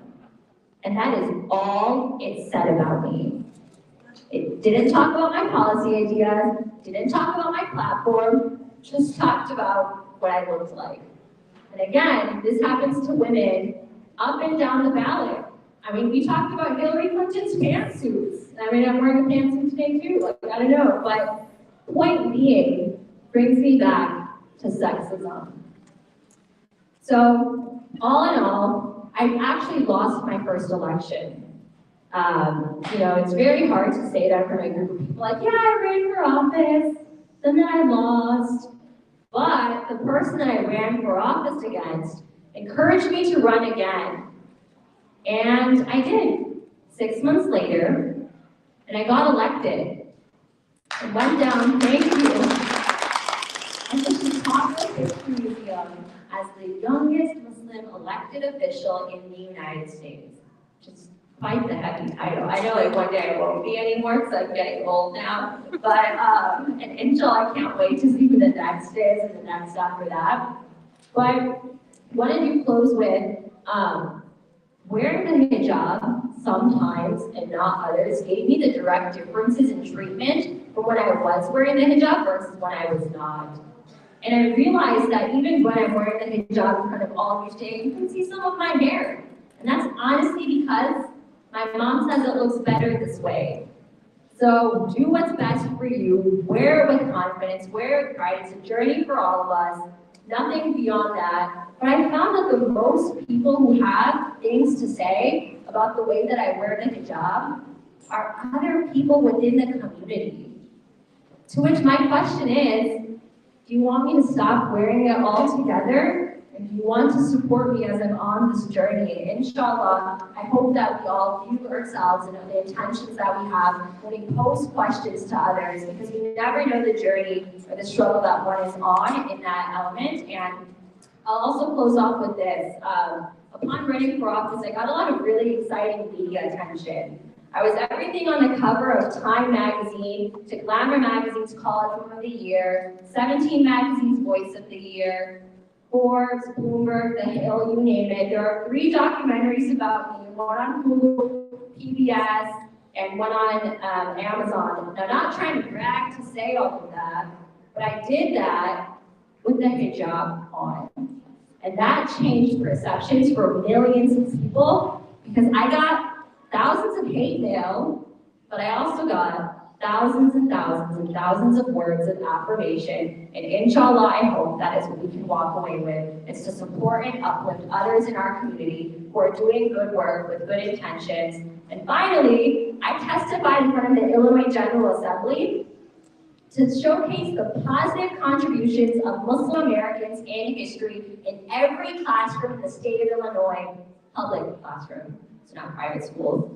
And that is all it said about me. It didn't talk about my policy ideas, didn't talk about my platform, just talked about what I looked like. And again, this happens to women up and down the ballot. I mean, we talked about Hillary Clinton's pantsuits. I mean, I'm wearing a pantsuit today too, like, I don't know. But point being, brings me back to sexism. So, all in all, I actually lost my first election. It's very hard to say that from a group of people like, yeah, I ran for office, then I lost. But the person that I ran for office against encouraged me to run again. And I did, 6 months later, and I got elected. I went down, thank you, at the Chicago History Museum as the youngest Muslim elected official in the United States. Just quite the heavy title. I know like one day I won't be anymore because I'm getting old now, but and Inshallah, I can't wait to see who the next is and the next after that. But what did you close with? Wearing the hijab sometimes and not others gave me the direct differences in treatment from when I was wearing the hijab versus when I was not. And I realized that even when I'm wearing the hijab in front of all of you today, you can see some of my hair. And that's honestly because my mom says it looks better this way. So do what's best for you, wear it with confidence, wear it with pride. It's a journey for all of us, nothing beyond that. But I found that the most people who have things to say about the way that I wear the hijab are other people within the community. To which my question is, do you want me to stop wearing it altogether? And do you want to support me as I'm on this journey? Inshallah, I hope that we all view ourselves and the intentions that we have when we pose questions to others, because we never know the journey or the struggle that one is on in that element. And I'll also close off with this. Upon running for office, I got a lot of really exciting media attention. I was everything on the cover of Time magazine, to Glamour magazine's College Woman of the Year, 17 magazine's Voice of the Year, Forbes, Bloomberg, The Hill, you name it. There are 3 documentaries about me, one on Hulu, PBS, and one on Amazon. Now, not trying to brag to say all of that, but I did that with the hijab on. And that changed perceptions for millions of people, because I got thousands of hate mail, but I also got thousands and thousands and thousands of words of affirmation. And inshallah, I hope that is what we can walk away with. It's to support and uplift others in our community who are doing good work with good intentions. And finally, I testified in front of the Illinois General Assembly to showcase the positive contributions of Muslim Americans in history in every classroom in the state of Illinois, public classroom, so not private schools.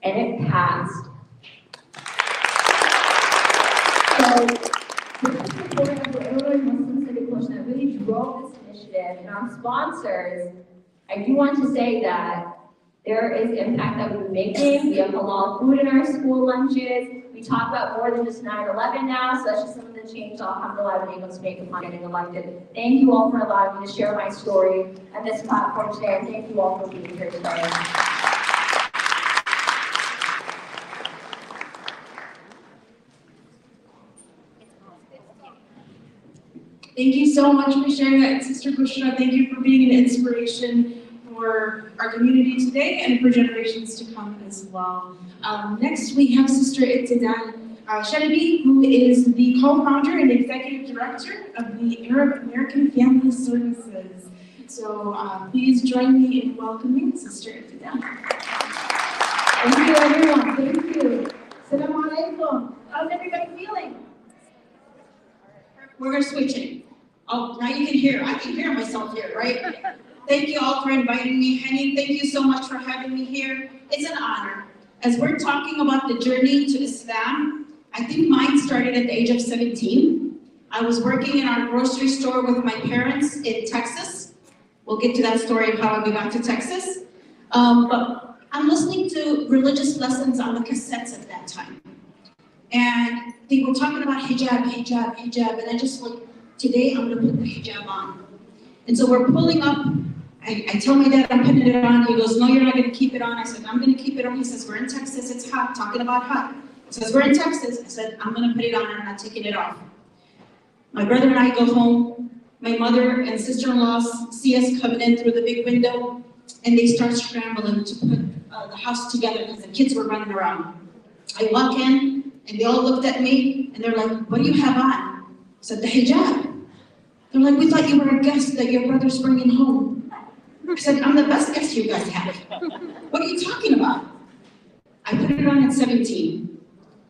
And it passed. So, with the support of the Illinois Muslim Civic Coalition that really drove this initiative, and our sponsors, I do want to say that there is impact that we've been making. We have halal food in our school lunches. We talk about more than just 9/11 now, so that's just some of the change alhamdulillah I've been able to make upon getting elected. Thank you all for allowing me to share my story at this platform today, and thank you all for being here today. Thank you so much for sharing that, Sister Bushra. Thank you for being an inspiration for our community today and for generations to come as well. Next, we have Sister Ittidal Shalabi, who is the co-founder and executive director of the Arab American Family Services. So please join me in welcoming Sister Ittidal. Thank you, everyone. Thank you. Assalamu alaikum. How's everybody feeling? We're going to switch it. Oh, now you can hear. I can hear myself here, right? Thank you all for inviting me. Henny, thank you so much for having me here. It's an honor. As we're talking about the journey to Islam, I think mine started at the age of 17. I was working in our grocery store with my parents in Texas. We'll get to that story of how we got to Texas. But I'm listening to religious lessons on the cassettes at that time. And they were talking about hijab, hijab, hijab, and I just like, today I'm gonna put the hijab on. And so we're pulling up, I tell my dad I'm putting it on, he goes, no, you're not gonna keep it on. I said, I'm gonna keep it on. He says, we're in Texas, it's hot, talking about hot. He says, we're in Texas. I said, I'm gonna put it on and I'm not taking it off. My brother and I go home, my mother and sister-in-law see us coming in through the big window, and they start scrambling to put the house together because the kids were running around. I walk in, and they all looked at me, and they're like, what do you have on? I said, the hijab. They're like, we thought you were a guest that your brother's bringing home. I said, I'm the best guest you guys have. What are you talking about? I put it on at 17.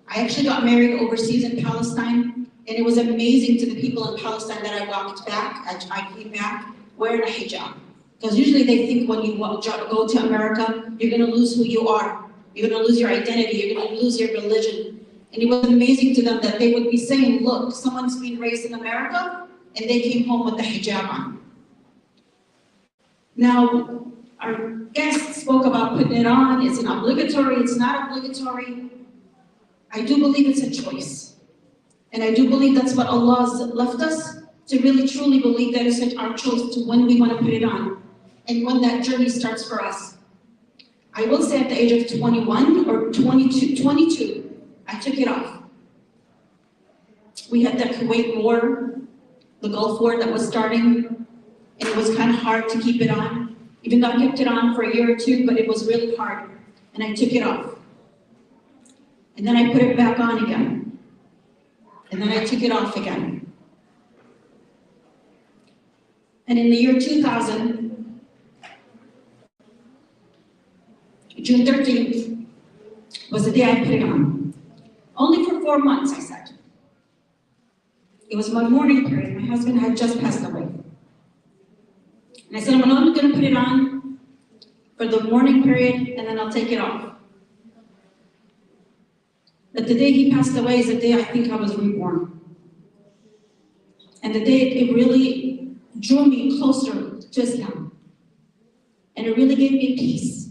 I actually got married overseas in Palestine, and it was amazing to the people in Palestine that I walked back, I came back wearing a hijab. Because usually they think when you go to America, you're gonna lose who you are. You're gonna lose your identity, you're gonna lose your religion. And it was amazing to them that they would be saying, look, someone's been raised in America, and they came home with the hijab on. Now, our guest spoke about putting it on. It's an obligatory, it's not obligatory. I do believe it's a choice. And I do believe that's what Allah has left us, to really truly believe that it's our choice to when we want to put it on and when that journey starts for us. I will say at the age of 21 or 22, I took it off. We had the Kuwait War, the Gulf War that was starting, and it was kind of hard to keep it on. even though I kept it on for a year or two, but it was really hard, and I took it off. And then I put it back on again. And then I took it off again. And in the year 2000, June 13th, was the day I put it on. Only for 4 months, I said. It was my mourning period. My husband had just passed away. And I said, I'm only going to put it on for the mourning period, and then I'll take it off. But the day he passed away is the day I think I was reborn. And the day it really drew me closer to Islam. And it really gave me peace.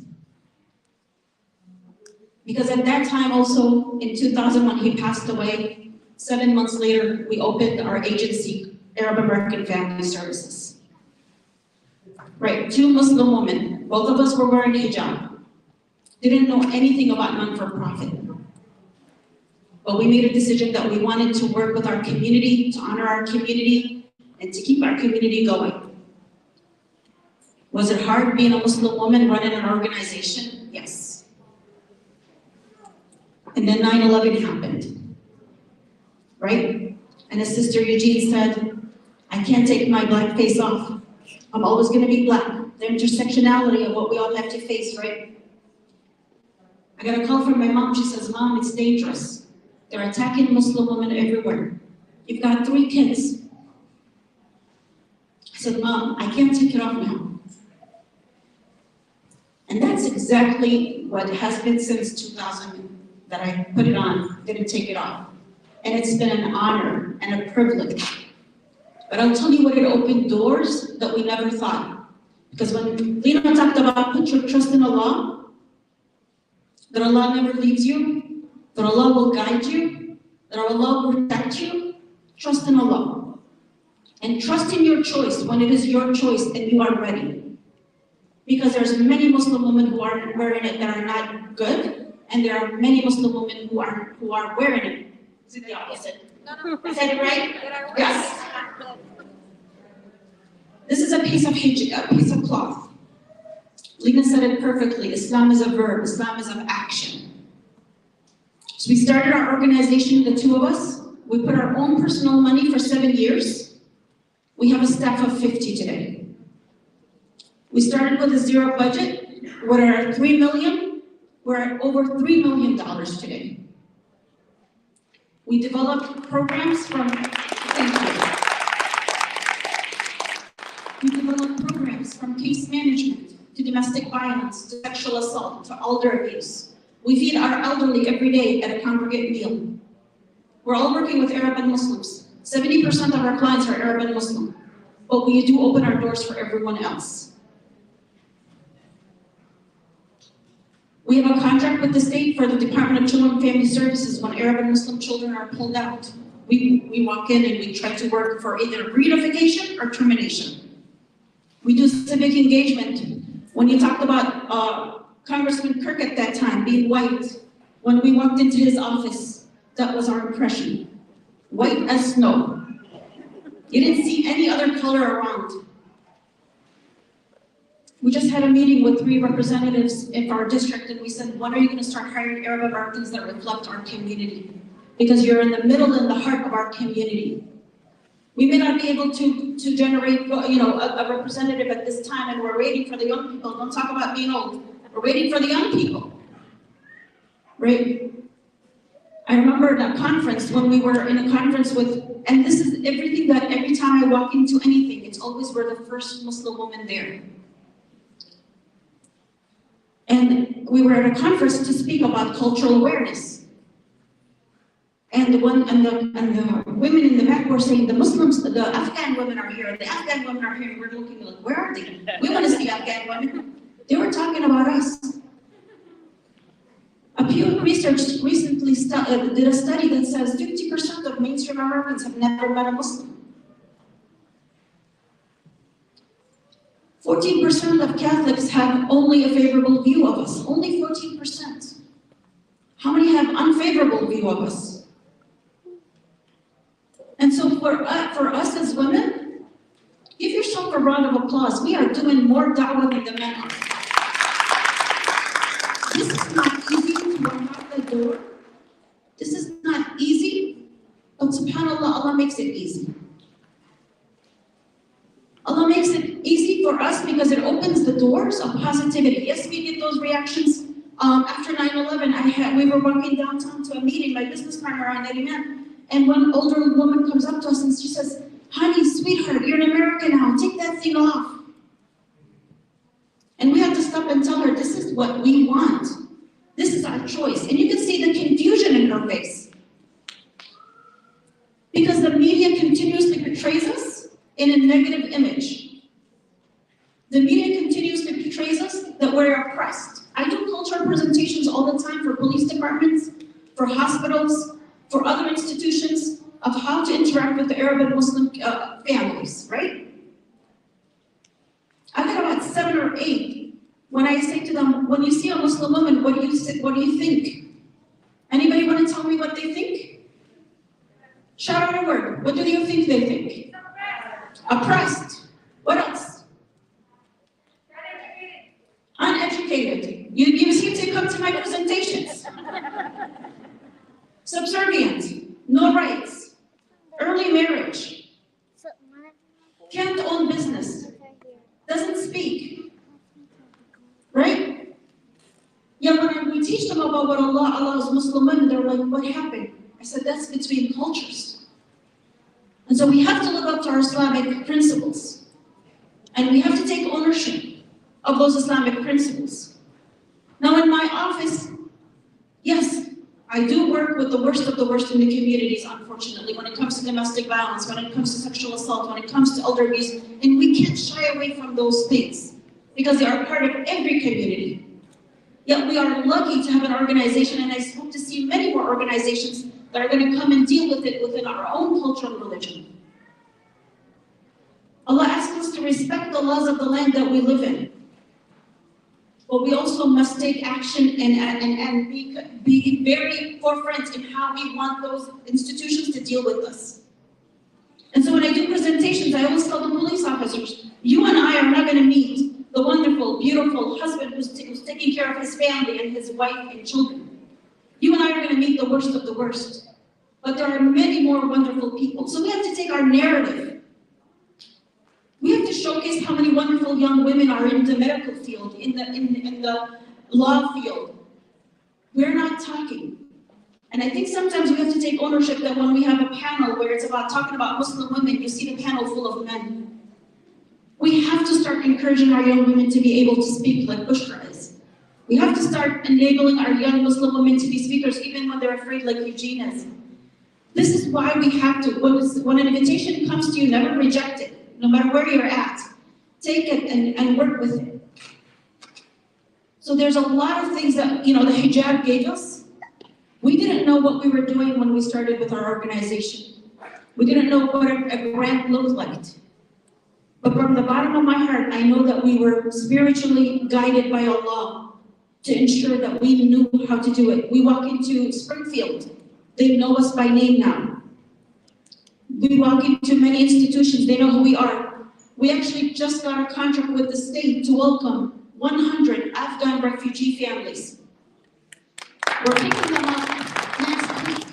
Because at that time also, in 2000 when he passed away, 7 months later, we opened our agency, Arab American Family Services. Right, 2 Muslim women, both of us were wearing hijab. Didn't know anything about non-for-profit. But we made a decision that we wanted to work with our community, to honor our community, and to keep our community going. Was it hard being a Muslim woman running an organization? Yes. And then 9/11 happened, right? And as Sister Eugene said, I can't take my black face off. I'm always gonna be black. The intersectionality of what we all have to face, right? I got a call from my mom, she says, Mom, it's dangerous. They're attacking Muslim women everywhere. You've got 3 kids. I said, Mom, I can't take it off now. And that's exactly what has been since 2000 that I put it on, didn't take it off. And it's been an honor and a privilege. But I'll tell you what, it opened doors that we never thought. Because when Lena talked about put your trust in Allah, that Allah never leaves you, that Allah will guide you, that Allah will protect you, trust in Allah. And trust in your choice when it is your choice and you are ready. Because there's many Muslim women who are wearing it that are not good, and there are many Muslim women who are wearing it. Is it the opposite? Is that it right? Yes. This is a piece of hijab, a piece of cloth. Lena said it perfectly. Islam is a verb. Islam is of action. So we started our organization, the 2 of us. We put our own personal money for 7 years. We have a staff of 50 today. We started with a 0 budget. We're at $3 million. We're at over $3 million today. We developed programs from, We developed programs from case management to domestic violence, to sexual assault, to elder abuse. We feed our elderly every day at a congregate meal. We're all working with Arab and Muslims. 70% of our clients are Arab and Muslim, but we do open our doors for everyone else. We have a contract with the state for the Department of Children and Family Services when Arab and Muslim children are pulled out. We walk in and we try to work for either reunification or termination. We do civic engagement. When you talked about Congressman Kirk at that time being white, when we walked into his office, that was our impression. White as snow. You didn't see any other color around. We just had a meeting with 3 representatives in our district, and we said, when are you going to start hiring Arab Americans that reflect our community? Because you're in the middle and the heart of our community. We may not be able to generate, a representative at this time, and we're waiting for the young people. Don't talk about being old. We're waiting for the young people, right? I remember that conference when we were in a conference with, and this is everything that every time I walk into anything, it's always we're the first Muslim woman there. And we were at a conference to speak about cultural awareness. And the women in the back were saying, the Muslims, the Afghan women are here, the Afghan women are here. And we're looking like, where are they? We want to see Afghan women. They were talking about us. A Pew Research recently did a study that says 50% of mainstream Americans have never met a Muslim. 14% of Catholics have only a favorable view of us. Only 14%. How many have unfavorable view of us? And so for us as women, give yourself yourself a round of applause. We are doing more da'wah than the men are. This is not easy to unlock the door. This is not easy, but subhanAllah, Allah makes it easy. Allah makes it easy for us because it opens the doors of positivity. Yes, we get those reactions. After 9/11, we were walking downtown to a meeting, my business partner and Eddie Man, and one older woman comes up to us and she says, "Honey, sweetheart, you're in America now, take that thing off." And we have to stop and tell her, this is what we want. This is our choice. And you can see the confusion in her face. Because the media continuously portrays us in a negative image. The media continuously portrays us that we're oppressed. I do cultural presentations all the time for police departments, for hospitals, for other institutions of how to interact with the Arab and Muslim families, right? I got about 7 or 8 when I say to them, when you see a Muslim woman, what do you think? Anybody want to tell me what they think? Shout out a word. What do you think they think? Oppressed. What else? Uneducated. You seem to come to my presentations. Subservient. No rights. Early marriage. Can't own business. Doesn't speak. Right? Yeah, when we teach them about what Allah allows Muslim women, they're like, what happened? I said, that's between cultures. And so we have to live up to our Islamic principles. And we have to take ownership of those Islamic principles. Now in my office, yes, I do work with the worst of the worst in the communities, unfortunately, when it comes to domestic violence, when it comes to sexual assault, when it comes to elder abuse, and we can't shy away from those things because they are part of every community. Yet we are lucky to have an organization, and I hope to see many more organizations that are going to come and deal with it within our own culture and religion. Allah asks us to respect the laws of the land that we live in. But we also must take action and be very forefront in how we want those institutions to deal with us. And so when I do presentations, I always tell the police officers, you and I are not going to meet the wonderful, beautiful husband who's taking care of his family and his wife and children. You and I are going to meet the worst of the worst. But there are many more wonderful people. So we have to take our narrative. We have to showcase how many wonderful young women are in the medical field, in the law field. We're not talking. And I think sometimes we have to take ownership that when we have a panel where it's about talking about Muslim women, you see the panel full of men. We have to start encouraging our young women to be able to speak like Bushra is. We have to start enabling our young Muslim women to be speakers even when they're afraid like Eugene is. This is why we have to, when an invitation comes to you, never reject it. No matter where you're at, take it and work with it. So there's a lot of things that, the hijab gave us. We didn't know what we were doing when we started with our organization. We didn't know what a grant looked like. But from the bottom of my heart, I know that we were spiritually guided by Allah to ensure that we knew how to do it. We walk into Springfield, they know us by name now. We walk into many institutions, they know who we are. We actually just got a contract with the state to welcome 100 Afghan refugee families. We're picking them up next week.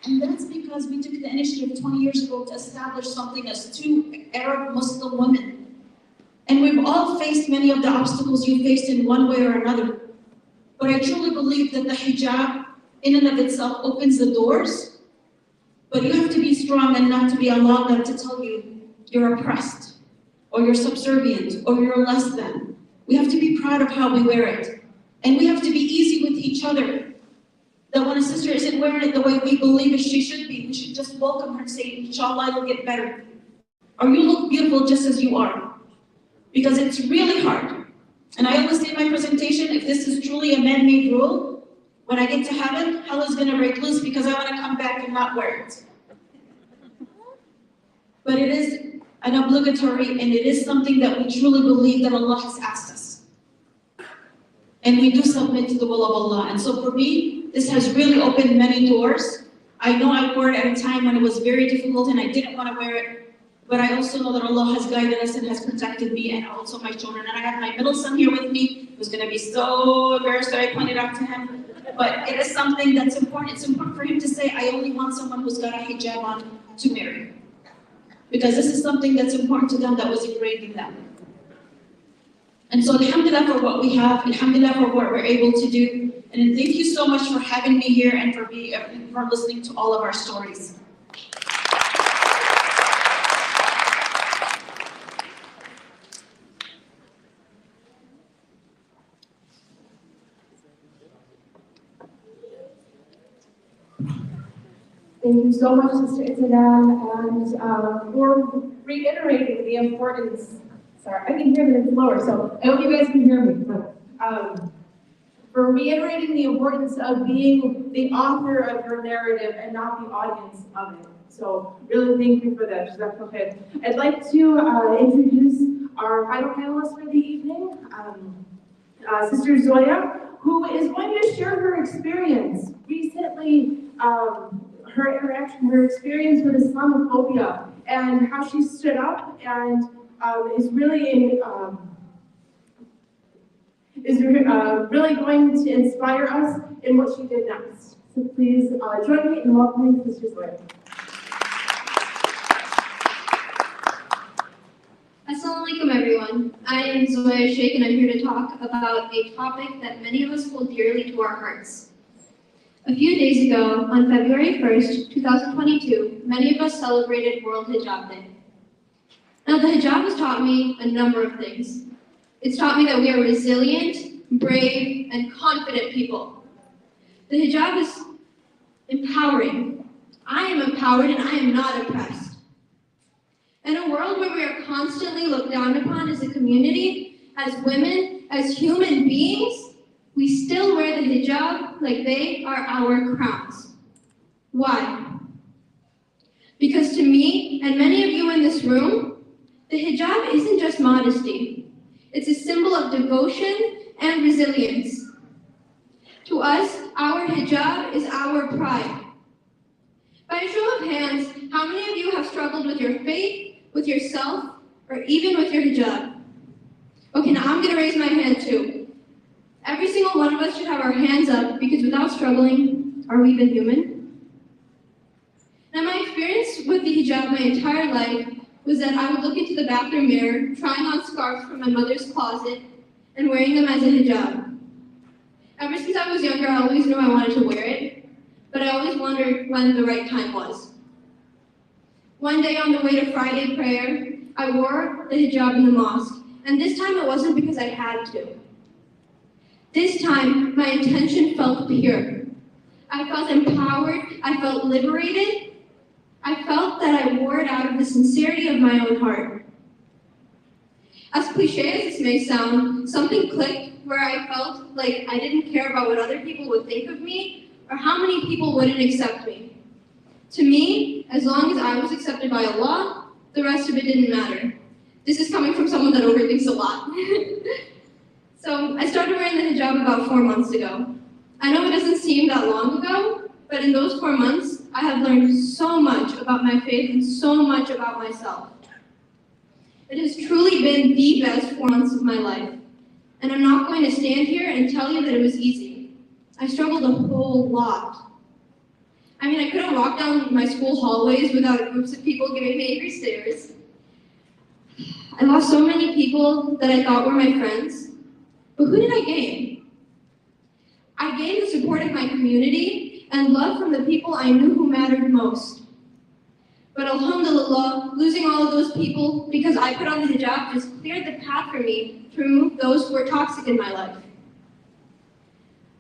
And that's because we took the initiative 20 years ago to establish something as 2 Arab Muslim women. And we've all faced many of the obstacles you faced in one way or another. But I truly believe that the hijab in and of itself opens the doors. But you have to be strong and not to be allowed them to tell you you're oppressed, or you're subservient, or you're less than. We have to be proud of how we wear it. And we have to be easy with each other. That when a sister isn't wearing it the way we believe she should be, we should just welcome her and say, Inshallah, it'll get better. Or you look beautiful just as you are. Because it's really hard. And I always say in my presentation, if this is truly a man-made rule, when I get to heaven, hell is going to break loose because I want to come back and not wear it. But it is an obligatory, and it is something that we truly believe that Allah has asked us. And we do submit to the will of Allah. And so for me, this has really opened many doors. I know I wore it at a time when it was very difficult and I didn't want to wear it. But I also know that Allah has guided us and has protected me and also my children. And I have my middle son here with me, who's going to be so embarrassed that I pointed out to him. But it is something that's important. It's important for him to say, I only want someone who's got a hijab on to marry. Because this is something that's important to them, that was engraved in them. And so alhamdulillah for what we have, alhamdulillah for what we're able to do. And thank you so much for having me here and for listening to all of our stories. Thank you so much, Sister Itzadam, and for reiterating the importance. Sorry, I can hear it lower, so I hope you guys can hear me. For reiterating the importance of being the author of your narrative and not the audience of it. So really thank you for that. Okay. I'd like to introduce our final panelist for the evening, Sister Zoya, who is going to share her experience recently, her experience with Islamophobia and how she stood up and is really really going to inspire us in what she did next. So please join me in welcoming Sister Zoya. Assalamu alaikum everyone. I am Zoya Sheikh and I'm here to talk about a topic that many of us hold dearly to our hearts. A few days ago, on February 1st, 2022, many of us celebrated World Hijab Day. Now the hijab has taught me a number of things. It's taught me that we are resilient, brave, and confident people. The hijab is empowering. I am empowered and I am not oppressed. In a world where we are constantly looked down upon as a community, as women, as human beings, we still wear the hijab like they are our crowns. Why? Because to me, and many of you in this room, the hijab isn't just modesty. It's a symbol of devotion and resilience. To us, our hijab is our pride. By a show of hands, how many of you have struggled with your faith, with yourself, or even with your hijab? Okay, now I'm gonna raise my hand too. Every single one of us should have our hands up because without struggling, are we even human? Now my experience with the hijab my entire life was that I would look into the bathroom mirror, trying on scarves from my mother's closet, and wearing them as a hijab. Ever since I was younger, I always knew I wanted to wear it, but I always wondered when the right time was. One day on the way to Friday prayer, I wore the hijab in the mosque, and this time it wasn't because I had to. This time, my intention felt pure. I felt empowered, I felt liberated, I felt that I wore it out of the sincerity of my own heart. As cliche as this may sound, something clicked where I felt like I didn't care about what other people would think of me or how many people wouldn't accept me. To me, as long as I was accepted by Allah, the rest of it didn't matter. This is coming from someone that overthinks a lot. So I started wearing the hijab about 4 months ago. I know it doesn't seem that long ago, but in those 4 months, I have learned so much about my faith and so much about myself. It has truly been the best 4 months of my life. And I'm not going to stand here and tell you that it was easy. I struggled a whole lot. I mean, I couldn't walk down my school hallways without groups of people giving me angry stares. I lost so many people that I thought were my friends. But who did I gain? I gained the support of my community and love from the people I knew who mattered most. But alhamdulillah, losing all of those people because I put on the hijab just cleared the path for me to remove those who were toxic in my life.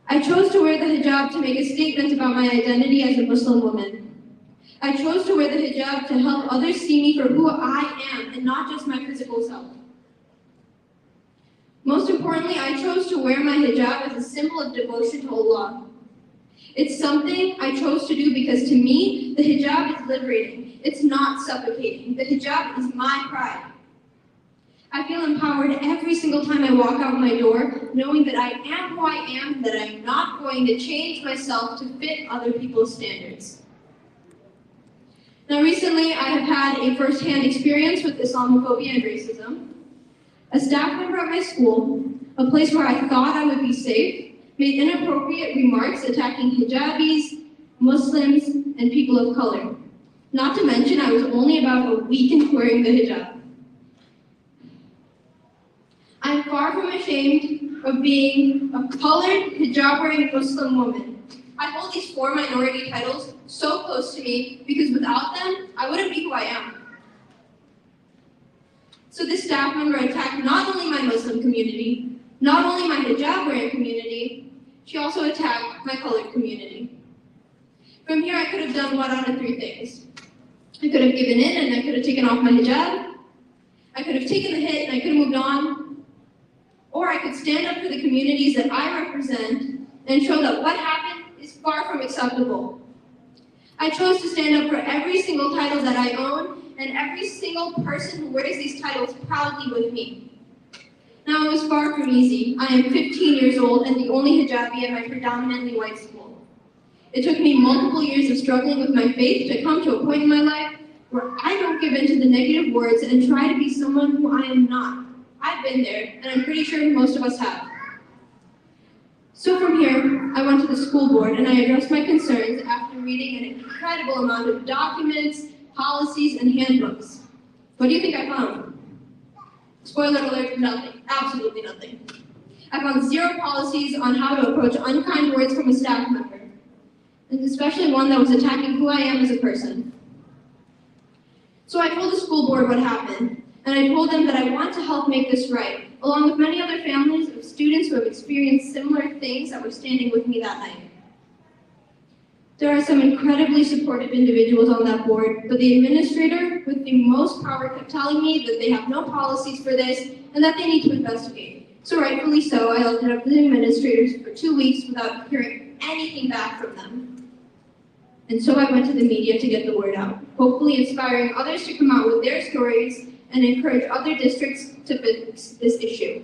I chose to wear the hijab to make a statement about my identity as a Muslim woman. I chose to wear the hijab to help others see me for who I am and not just my physical self. Most importantly, I chose to wear my hijab as a symbol of devotion to Allah. It's something I chose to do because to me, the hijab is liberating. It's not suffocating. The hijab is my pride. I feel empowered every single time I walk out my door, knowing that I am who I am, that I'm not going to change myself to fit other people's standards. Now recently, I have had a first-hand experience with Islamophobia and racism. A staff member at my school, a place where I thought I would be safe, made inappropriate remarks attacking hijabis, Muslims, and people of color. Not to mention, I was only about a week into wearing the hijab. I'm far from ashamed of being a colored, hijab-wearing Muslim woman. I hold these 4 minority titles so close to me because without them, I wouldn't be who I am. So this staff member attacked not only my Muslim community, not only my hijab-wearing community, she also attacked my colored community. From here, I could have done one out of 3 things. I could have given in and I could have taken off my hijab. I could have taken the hit and I could have moved on. Or I could stand up for the communities that I represent and show that what happened is far from acceptable. I chose to stand up for every single title that I own and every single person who wears these titles proudly with me. Now, it was far from easy. I am 15 years old and the only hijabi at my predominantly white school. It took me multiple years of struggling with my faith to come to a point in my life where I don't give in to the negative words and try to be someone who I am not. I've been there, and I'm pretty sure most of us have. So from here, I went to the school board and I addressed my concerns after reading an incredible amount of documents, policies, and handbooks. What do you think I found? Spoiler alert, nothing. Absolutely nothing. I found 0 policies on how to approach unkind words from a staff member, and especially one that was attacking who I am as a person. So I told the school board what happened, and I told them that I want to help make this right, along with many other families of students who have experienced similar things that were standing with me that night. There are some incredibly supportive individuals on that board, but the administrator with the most power kept telling me that they have no policies for this and that they need to investigate. So rightfully so, I left it up to the administrators for 2 weeks without hearing anything back from them. And so I went to the media to get the word out, hopefully inspiring others to come out with their stories and encourage other districts to fix this issue.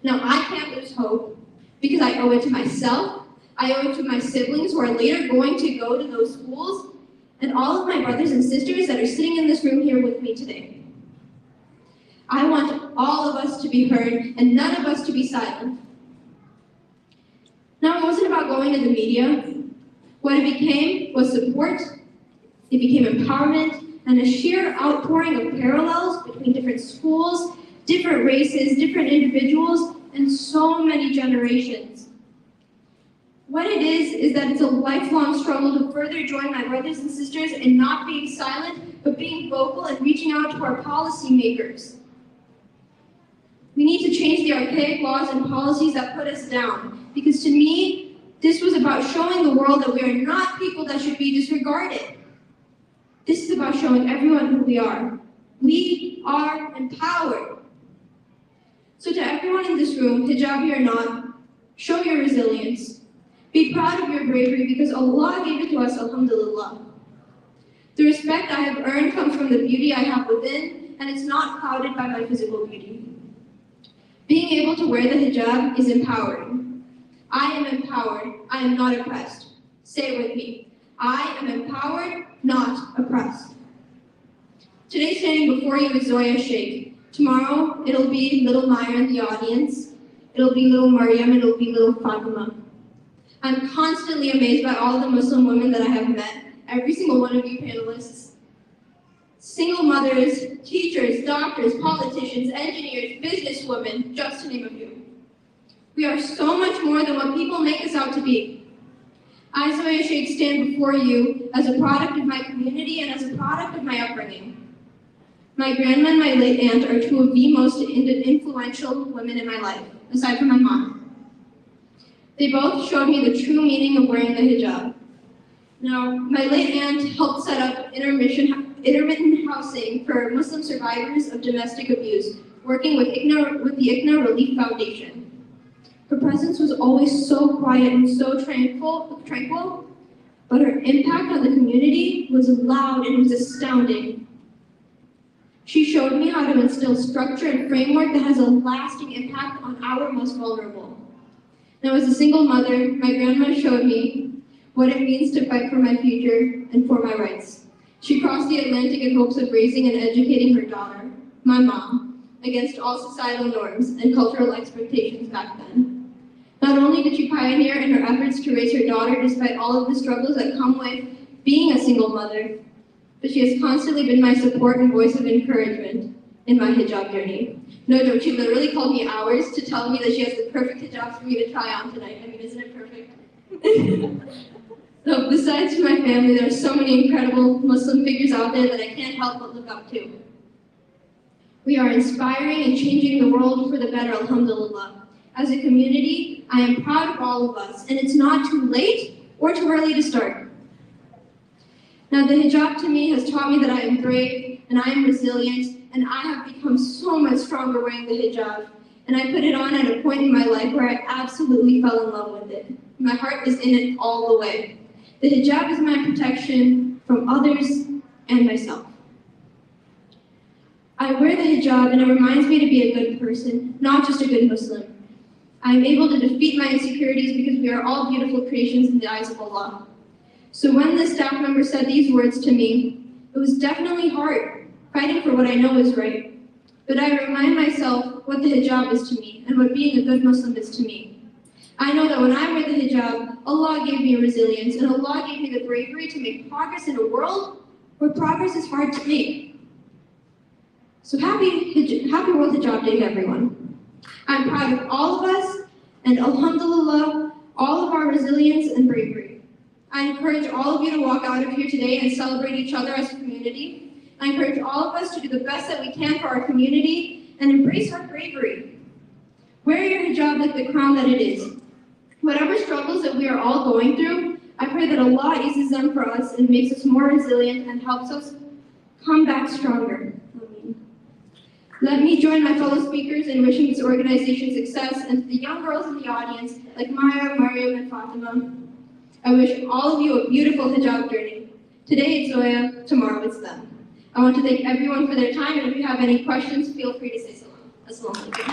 Now, I can't lose hope because I owe it to myself, I owe it to my siblings who are later going to go to those schools, and all of my brothers and sisters that are sitting in this room here with me today. I want all of us to be heard and none of us to be silent. Now, it wasn't about going to the media. What it became was support, it became empowerment, and a sheer outpouring of parallels between different schools, different races, different individuals, and so many generations. What it is that it's a lifelong struggle to further join my brothers and sisters in not being silent, but being vocal and reaching out to our policymakers. We need to change the archaic laws and policies that put us down, because to me, this was about showing the world that we are not people that should be disregarded. This is about showing everyone who we are. We are empowered. So to everyone in this room, hijabi or not, show your resilience. Be proud of your bravery because Allah gave it to us, alhamdulillah. The respect I have earned comes from the beauty I have within, and it's not clouded by my physical beauty. Being able to wear the hijab is empowering. I am empowered, I am not oppressed. Say it with me. I am empowered, not oppressed. Today standing before you is Zoya Sheikh. Tomorrow, it'll be little Maya in the audience. It'll be little Maryam, it'll be little Fatima. I'm constantly amazed by all the Muslim women that I have met, every single one of you panelists. Single mothers, teachers, doctors, politicians, engineers, businesswomen, just to name a few. We are so much more than what people make us out to be. I, Zoya Sheikh, stand before you as a product of my community and as a product of my upbringing. My grandma and my late aunt are 2 of the most influential women in my life, aside from my mom. They both showed me the true meaning of wearing the hijab. Now, my late aunt helped set up intermittent housing for Muslim survivors of domestic abuse, working with the ICNY Relief Foundation. Her presence was always so quiet and so tranquil, but her impact on the community was loud and it was astounding. She showed me how to instill structure and framework that has a lasting impact on our most vulnerable. Now, as a single mother, my grandma showed me what it means to fight for my future and for my rights. She crossed the Atlantic in hopes of raising and educating her daughter, my mom, against all societal norms and cultural expectations back then. Not only did she pioneer in her efforts to raise her daughter despite all of the struggles that come with being a single mother, but she has constantly been my support and voice of encouragement in my hijab journey. No joke, she literally called me hours to tell me that she has the perfect hijab for me to try on tonight. I mean, isn't it perfect? So besides my family, there are so many incredible Muslim figures out there that I can't help but look up to. We are inspiring and changing the world for the better, alhamdulillah. As a community, I am proud of all of us, and it's not too late or too early to start. Now, the hijab to me has taught me that I am brave and I am resilient, and I have become so much stronger wearing the hijab. And I put it on at a point in my life where I absolutely fell in love with it. My heart is in it all the way. The hijab is my protection from others and myself. I wear the hijab and it reminds me to be a good person, not just a good Muslim. I am able to defeat my insecurities because we are all beautiful creations in the eyes of Allah. So when the staff member said these words to me, it was definitely hard, fighting for what I know is right. But I remind myself what the hijab is to me and what being a good Muslim is to me. I know that when I wear the hijab, Allah gave me resilience and Allah gave me the bravery to make progress in a world where progress is hard to make. So happy World Hijab Day, everyone. I'm proud of all of us and alhamdulillah, all of our resilience and bravery. I encourage all of you to walk out of here today and celebrate each other as a community. I encourage all of us to do the best that we can for our community and embrace our bravery. Wear your hijab like the crown that it is. Whatever struggles that we are all going through, I pray that Allah eases them for us and makes us more resilient and helps us come back stronger. Let me join my fellow speakers in wishing this organization success, and to the young girls in the audience, like Maya, Mariam, and Fatima, I wish all of you a beautiful hijab journey. Today it's Zoya, tomorrow it's them. I want to thank everyone for their time, and if you have any questions, feel free to say salam. Assalamu alaikum.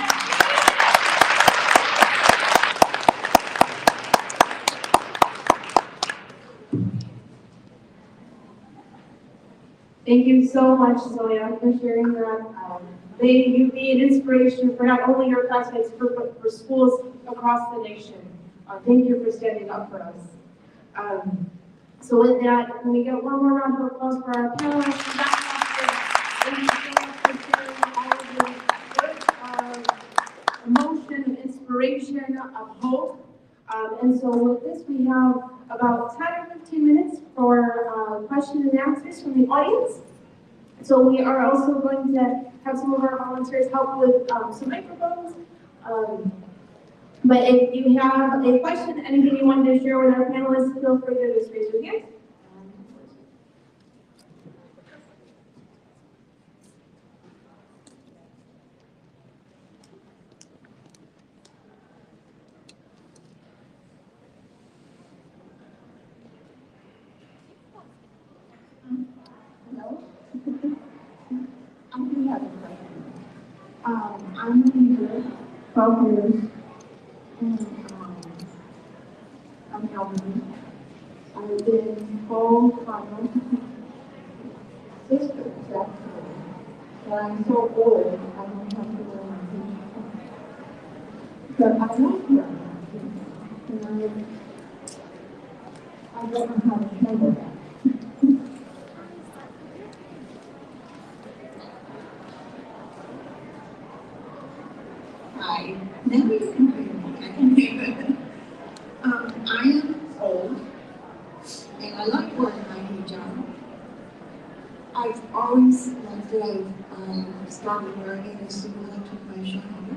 Thank you so much, Zoya, for sharing that. May you be an inspiration for not only your classmates, but for schools across the nation. Thank you for standing up for us. So with that, can we get one more round of applause for our panelists? Thank you so much for sharing all of your words of emotion, of inspiration, of hope. And so with this, we have about 10 or 15 minutes for questions and answers from the audience. So we are also going to have some of our volunteers help with some microphones. But if you have a question, anything you wanted to share with our panelists, feel free to just raise your hand. I'm here 12 years, and I'm elderly. I've been co-final sister, actually, but I'm so old, I don't have to wear my teeth. But I like wearing my teeth, and I don't know how to handle that. Hi. Now you can hear me. I can hear you. I am old, and I like wearing my hijab. I've always liked it. I started wearing it as soon as I took my shahada,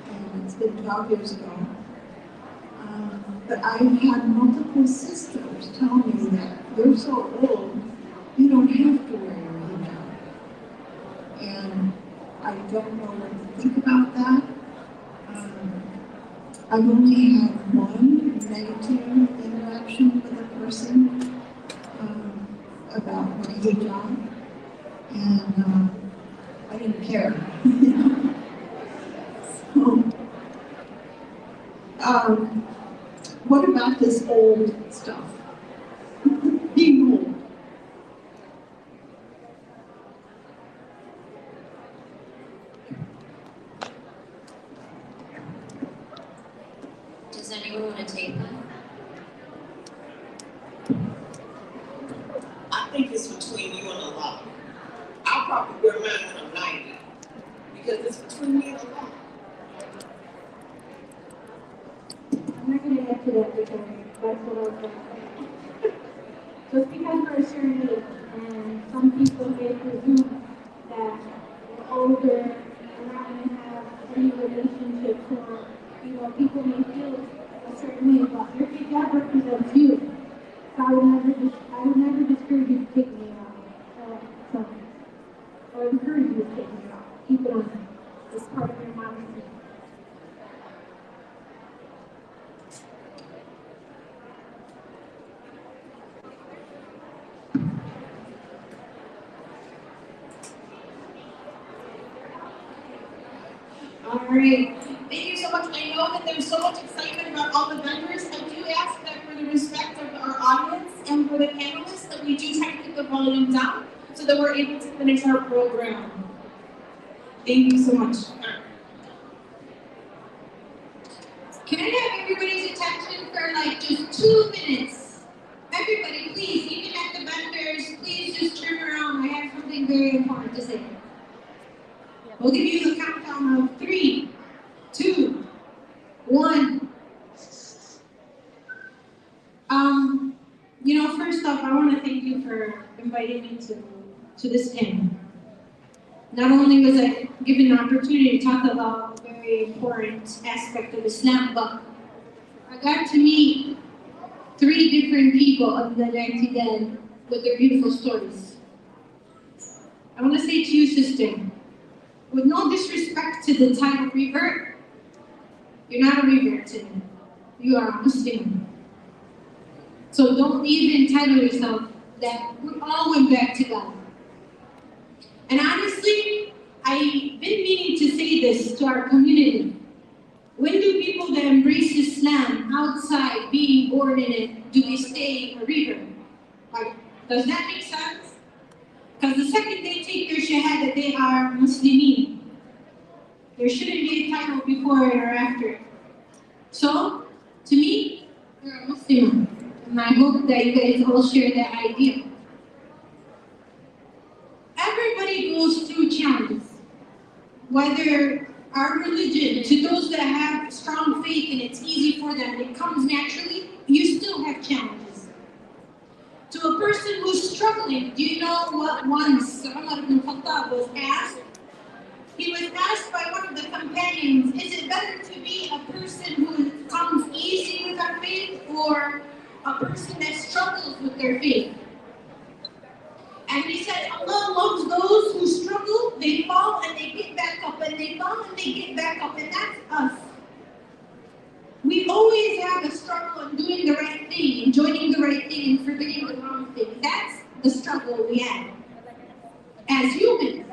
and it's been 12 years ago. But I've had multiple sisters tell me that you're so old, you don't have to wear your hijab. And I don't know what to think about that. I've only had one negative interaction with a person about my hijab, and I didn't care. So, what about this old stuff? Being old. Anyone want to take that? I think it's between you and Allah. I'll probably wear mine when I'm 90, because it's between me and Allah. I'm not gonna get to that because that's what I was gonna say. Just because we're a certain age, and some people may presume that we're older, we're not gonna have any relationships, or, you know, people may feel a certain way, but your hijab represents you. So I would never discourage you to take it off, or encourage you to take it off. Keep it on. It's part of your modesty. All right, thank you so much. I know that there's so much excitement about all the vendors. I do ask that for the respect of our audience and for the panelists that we do try to keep the volume down so that we're able to finish our program. Thank you so much. Can I have everybody's attention for like just 2 minutes? Everybody, please, even at the vendors, please just turn around. I have something very important to say. We'll give you the countdown of 3, 2, 1. You know, first off, I want to thank you for inviting me to this panel. Not only was I given the opportunity to talk about a very important aspect of Islam, but I got to meet 3 different people of the ICN with their beautiful stories. I want to say to you, sister, with no disrespect to the title revert, you're not a revert to me. You are a Muslim. So don't even entitle yourself that we all went back to God. And honestly, I've been meaning to say this to our community. When do people that embrace Islam outside being born in it, do they stay a revert? Like, does that make sense? Because the second they take their shahada, they are Muslimin. There shouldn't be a title before it or after it. So, to me, you're a Muslim. And I hope that you guys all share that idea. Everybody goes through challenges. Whether our religion, to those that have strong faith and it's easy for them, it comes naturally, you still have challenges. To a person who's struggling, do you know what once Umar ibn Khattab was asked? He was asked by one of the companions, is it better to be a person who comes easy with our faith or a person that struggles with their faith? And he said, Allah loves those who struggle, they fall and they get back up, and they fall and they get back up, and that's us. We always have a struggle in doing the right thing, and joining the right thing, and forgetting the wrong thing. That's the struggle we have as humans.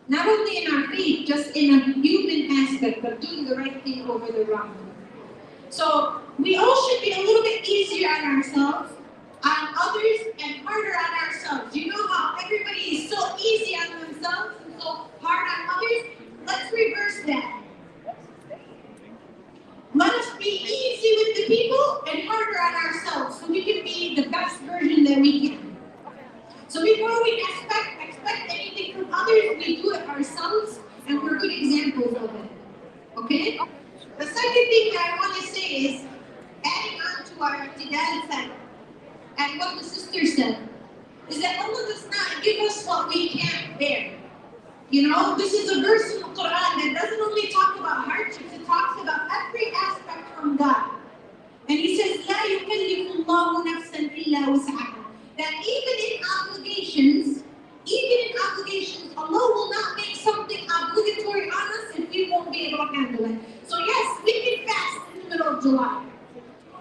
Not only in our faith, just in a human aspect of doing the right thing over the wrong thing. So we all should be a little bit easier on ourselves, on others, and harder on ourselves. You know how everybody is so easy on themselves and so hard on others? Let's reverse that. Let us be easy with the people and harder on ourselves so we can be the best version that we can. So before we expect anything from others, we do it ourselves, and we're good examples of it. Okay? The second thing that I want to say is, adding on to our Tidal said, and what the sister said, is that Allah does not give us what we can't bear. You know, this is a verse in the Quran that doesn't only talk about hardships, it talks about every aspect from God. And he says, لا يكلف الله نفسا إلا وسعها. That even in obligations, Allah will not make something obligatory on us if we won't be able to handle it. So yes, we can fast in the middle of July.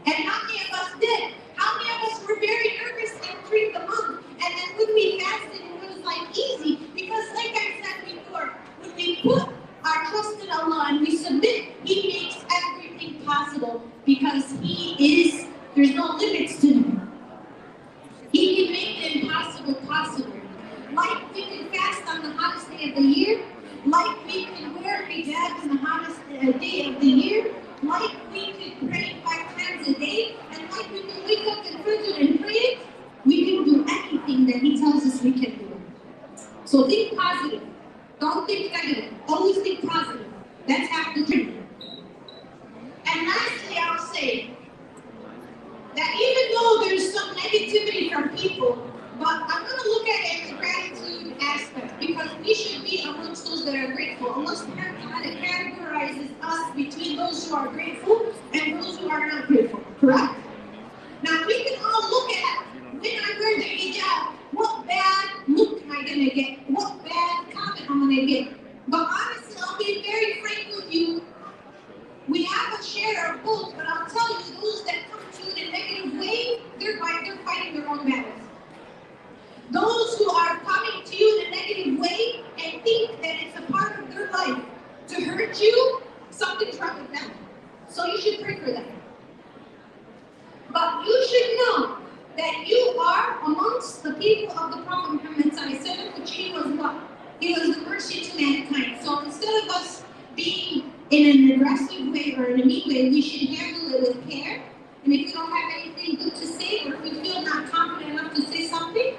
And how many of us did? How many of us were very nervous entering the month? And then when we fasted, it was like easy. Because like I said before, when we put our trust in Allah and we submit, He makes everything possible because there's no limits to Him. He can make the impossible possible. Like we can fast on the hottest day of the year, like we can wear hijab on the hottest day of the year, like we can So think positive. Don't think negative. Always think positive. That's half the truth. And lastly, I'll say that even though there's some negativity from people, but I'm going to look at it in the gratitude aspect, because we should be amongst those that are grateful. Allah subhanahu wa ta'ala categorizes us between those who are grateful and those who are not grateful, correct? Now we can all look at, when I wear the hijab, what bad look am I going to get? What bad comment I'm going to get? But honestly, I'll be very frank with you. We have a share of both, but I'll tell you, those that come to you in a negative way, they're fighting their own battles. Those who are coming to you in a negative way and think that it's a part of their life to hurt you, something's wrong with them. So you should pray for them. But you should know that you are amongst the people of the Prophet Muhammad ﷺ, which he was what? He was the mercy to mankind. So instead of us being in an aggressive way or in a mean way, we should handle it with care. And if we don't have anything good to say, or if we feel not confident enough to say something,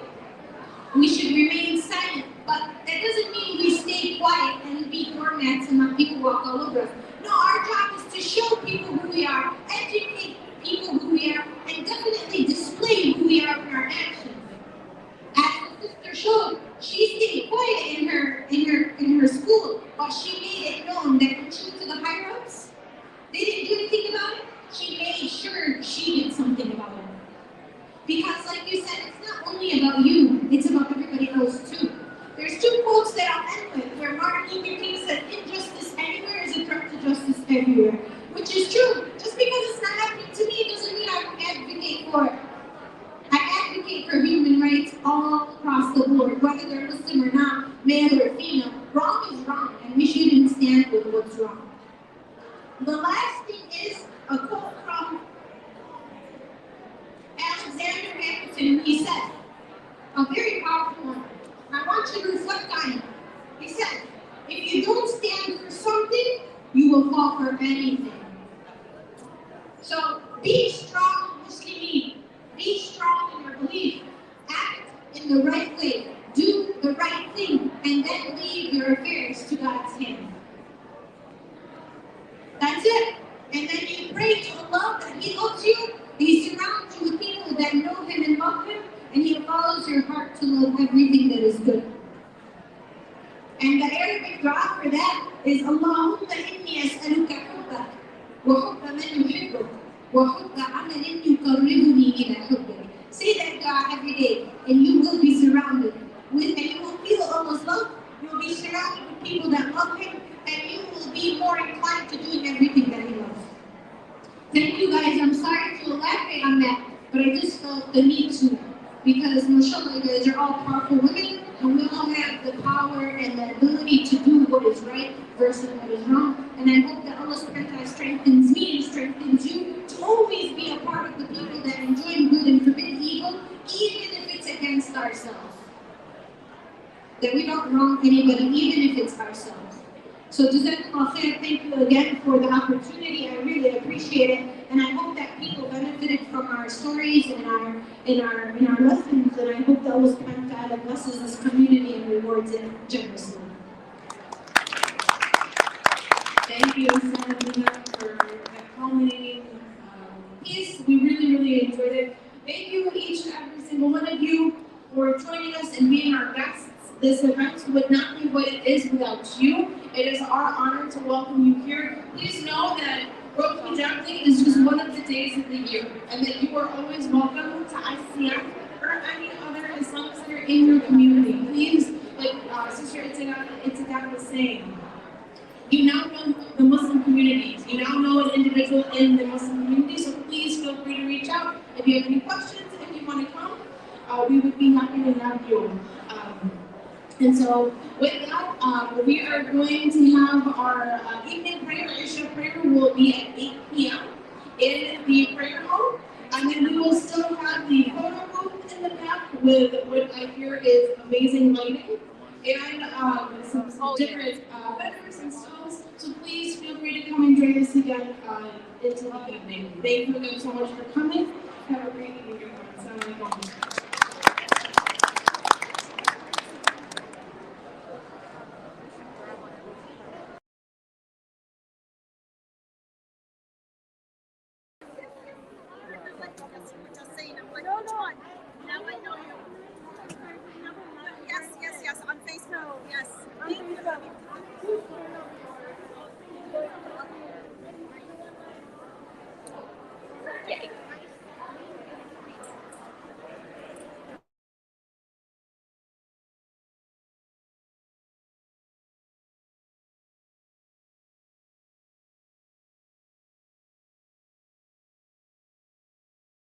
we should remain silent. But that doesn't mean we stay quiet and be doormats and let people walk all over us. No, our job is to show people who we are, educate people who we are, and definitely display who we are in our actions. As the sister showed, she stayed quiet in her school, but she made it known that when she went to the higher ups, they didn't do anything about it. She made sure she did something about it. Because like you said, it's not only about you, it's about everybody else too. There's two quotes that I'll end with, where Martin Luther King said, injustice anywhere is a threat to justice everywhere. Which is true. Just because it's not happening to me doesn't mean I don't advocate for it. I advocate for human rights all across the board, whether they're Muslim or not, male or female. Wrong is wrong, and we shouldn't stand with what's wrong. The last thing is a quote from Alexander Hamilton. He said, a very powerful one. I want you to reflect on it. He said, if you don't stand for something, you will fall for anything. So be strong, Muslimin. Be strong in your belief. Act in the right way. Do the right thing. And then leave your affairs to God's hand. That's it. And then you pray to Allah that He loves you. He surrounds you with people that know Him and love Him. And He follows your heart to love everything that is good. And the Arabic dua for that is Allahumma inni as'aluka hubbak wa hubba man yuhibbuk wa hubba amalin yuqarribuni ila hubbik. Say that dua every day, and you will be surrounded with, and you will feel Allah's love. You will be surrounded with people that love Him, and you will be more inclined to doing everything that He loves. Thank you guys. I'm sorry to elaborate on that, but I just felt the need to, because mashallah, you guys are all powerful women, and we all have the power and the ability to do what is right versus what is wrong. And I hope that Allah subhanahu wa ta'ala strengthens me and strengthens you to always be a part of the people that enjoy good and forbid evil, even if it's against ourselves. That we don't wrong anybody, even if it's ourselves. So Jazakallah khair, thank you again for the opportunity. I really appreciate it, and I hope that people benefited from our stories and our lessons. And I hope that Allah subhanahu wa ta'ala blesses this community and rewards it generously. Thank you, Sanadina, for that culminating piece. We really enjoyed it. Thank you, each and every single one of you, for joining us and being our guests. This event would not be what it is without you. It is our honor to welcome you here. Please know that World Hijab Day is just one of the days of the year, and that you are always welcome to ICN or any other Islamic center in your community. Please, like Sister Itzadab was saying, you now know the Muslim communities. You now know an individual in the Muslim community, so please feel free to reach out. If you have any questions, if you want to come, we would be happy to have you. And so with that, we are going to have our evening prayer. Isha prayer will be at 8 p.m. in the prayer hall. And then we will still have the photo booth in the back with what I hear is amazing lighting and some different vendors and stalls. So please feel free to come and join us again into the evening. Thank you again so much for coming. Have a great evening, everyone. Assalamu alaikum.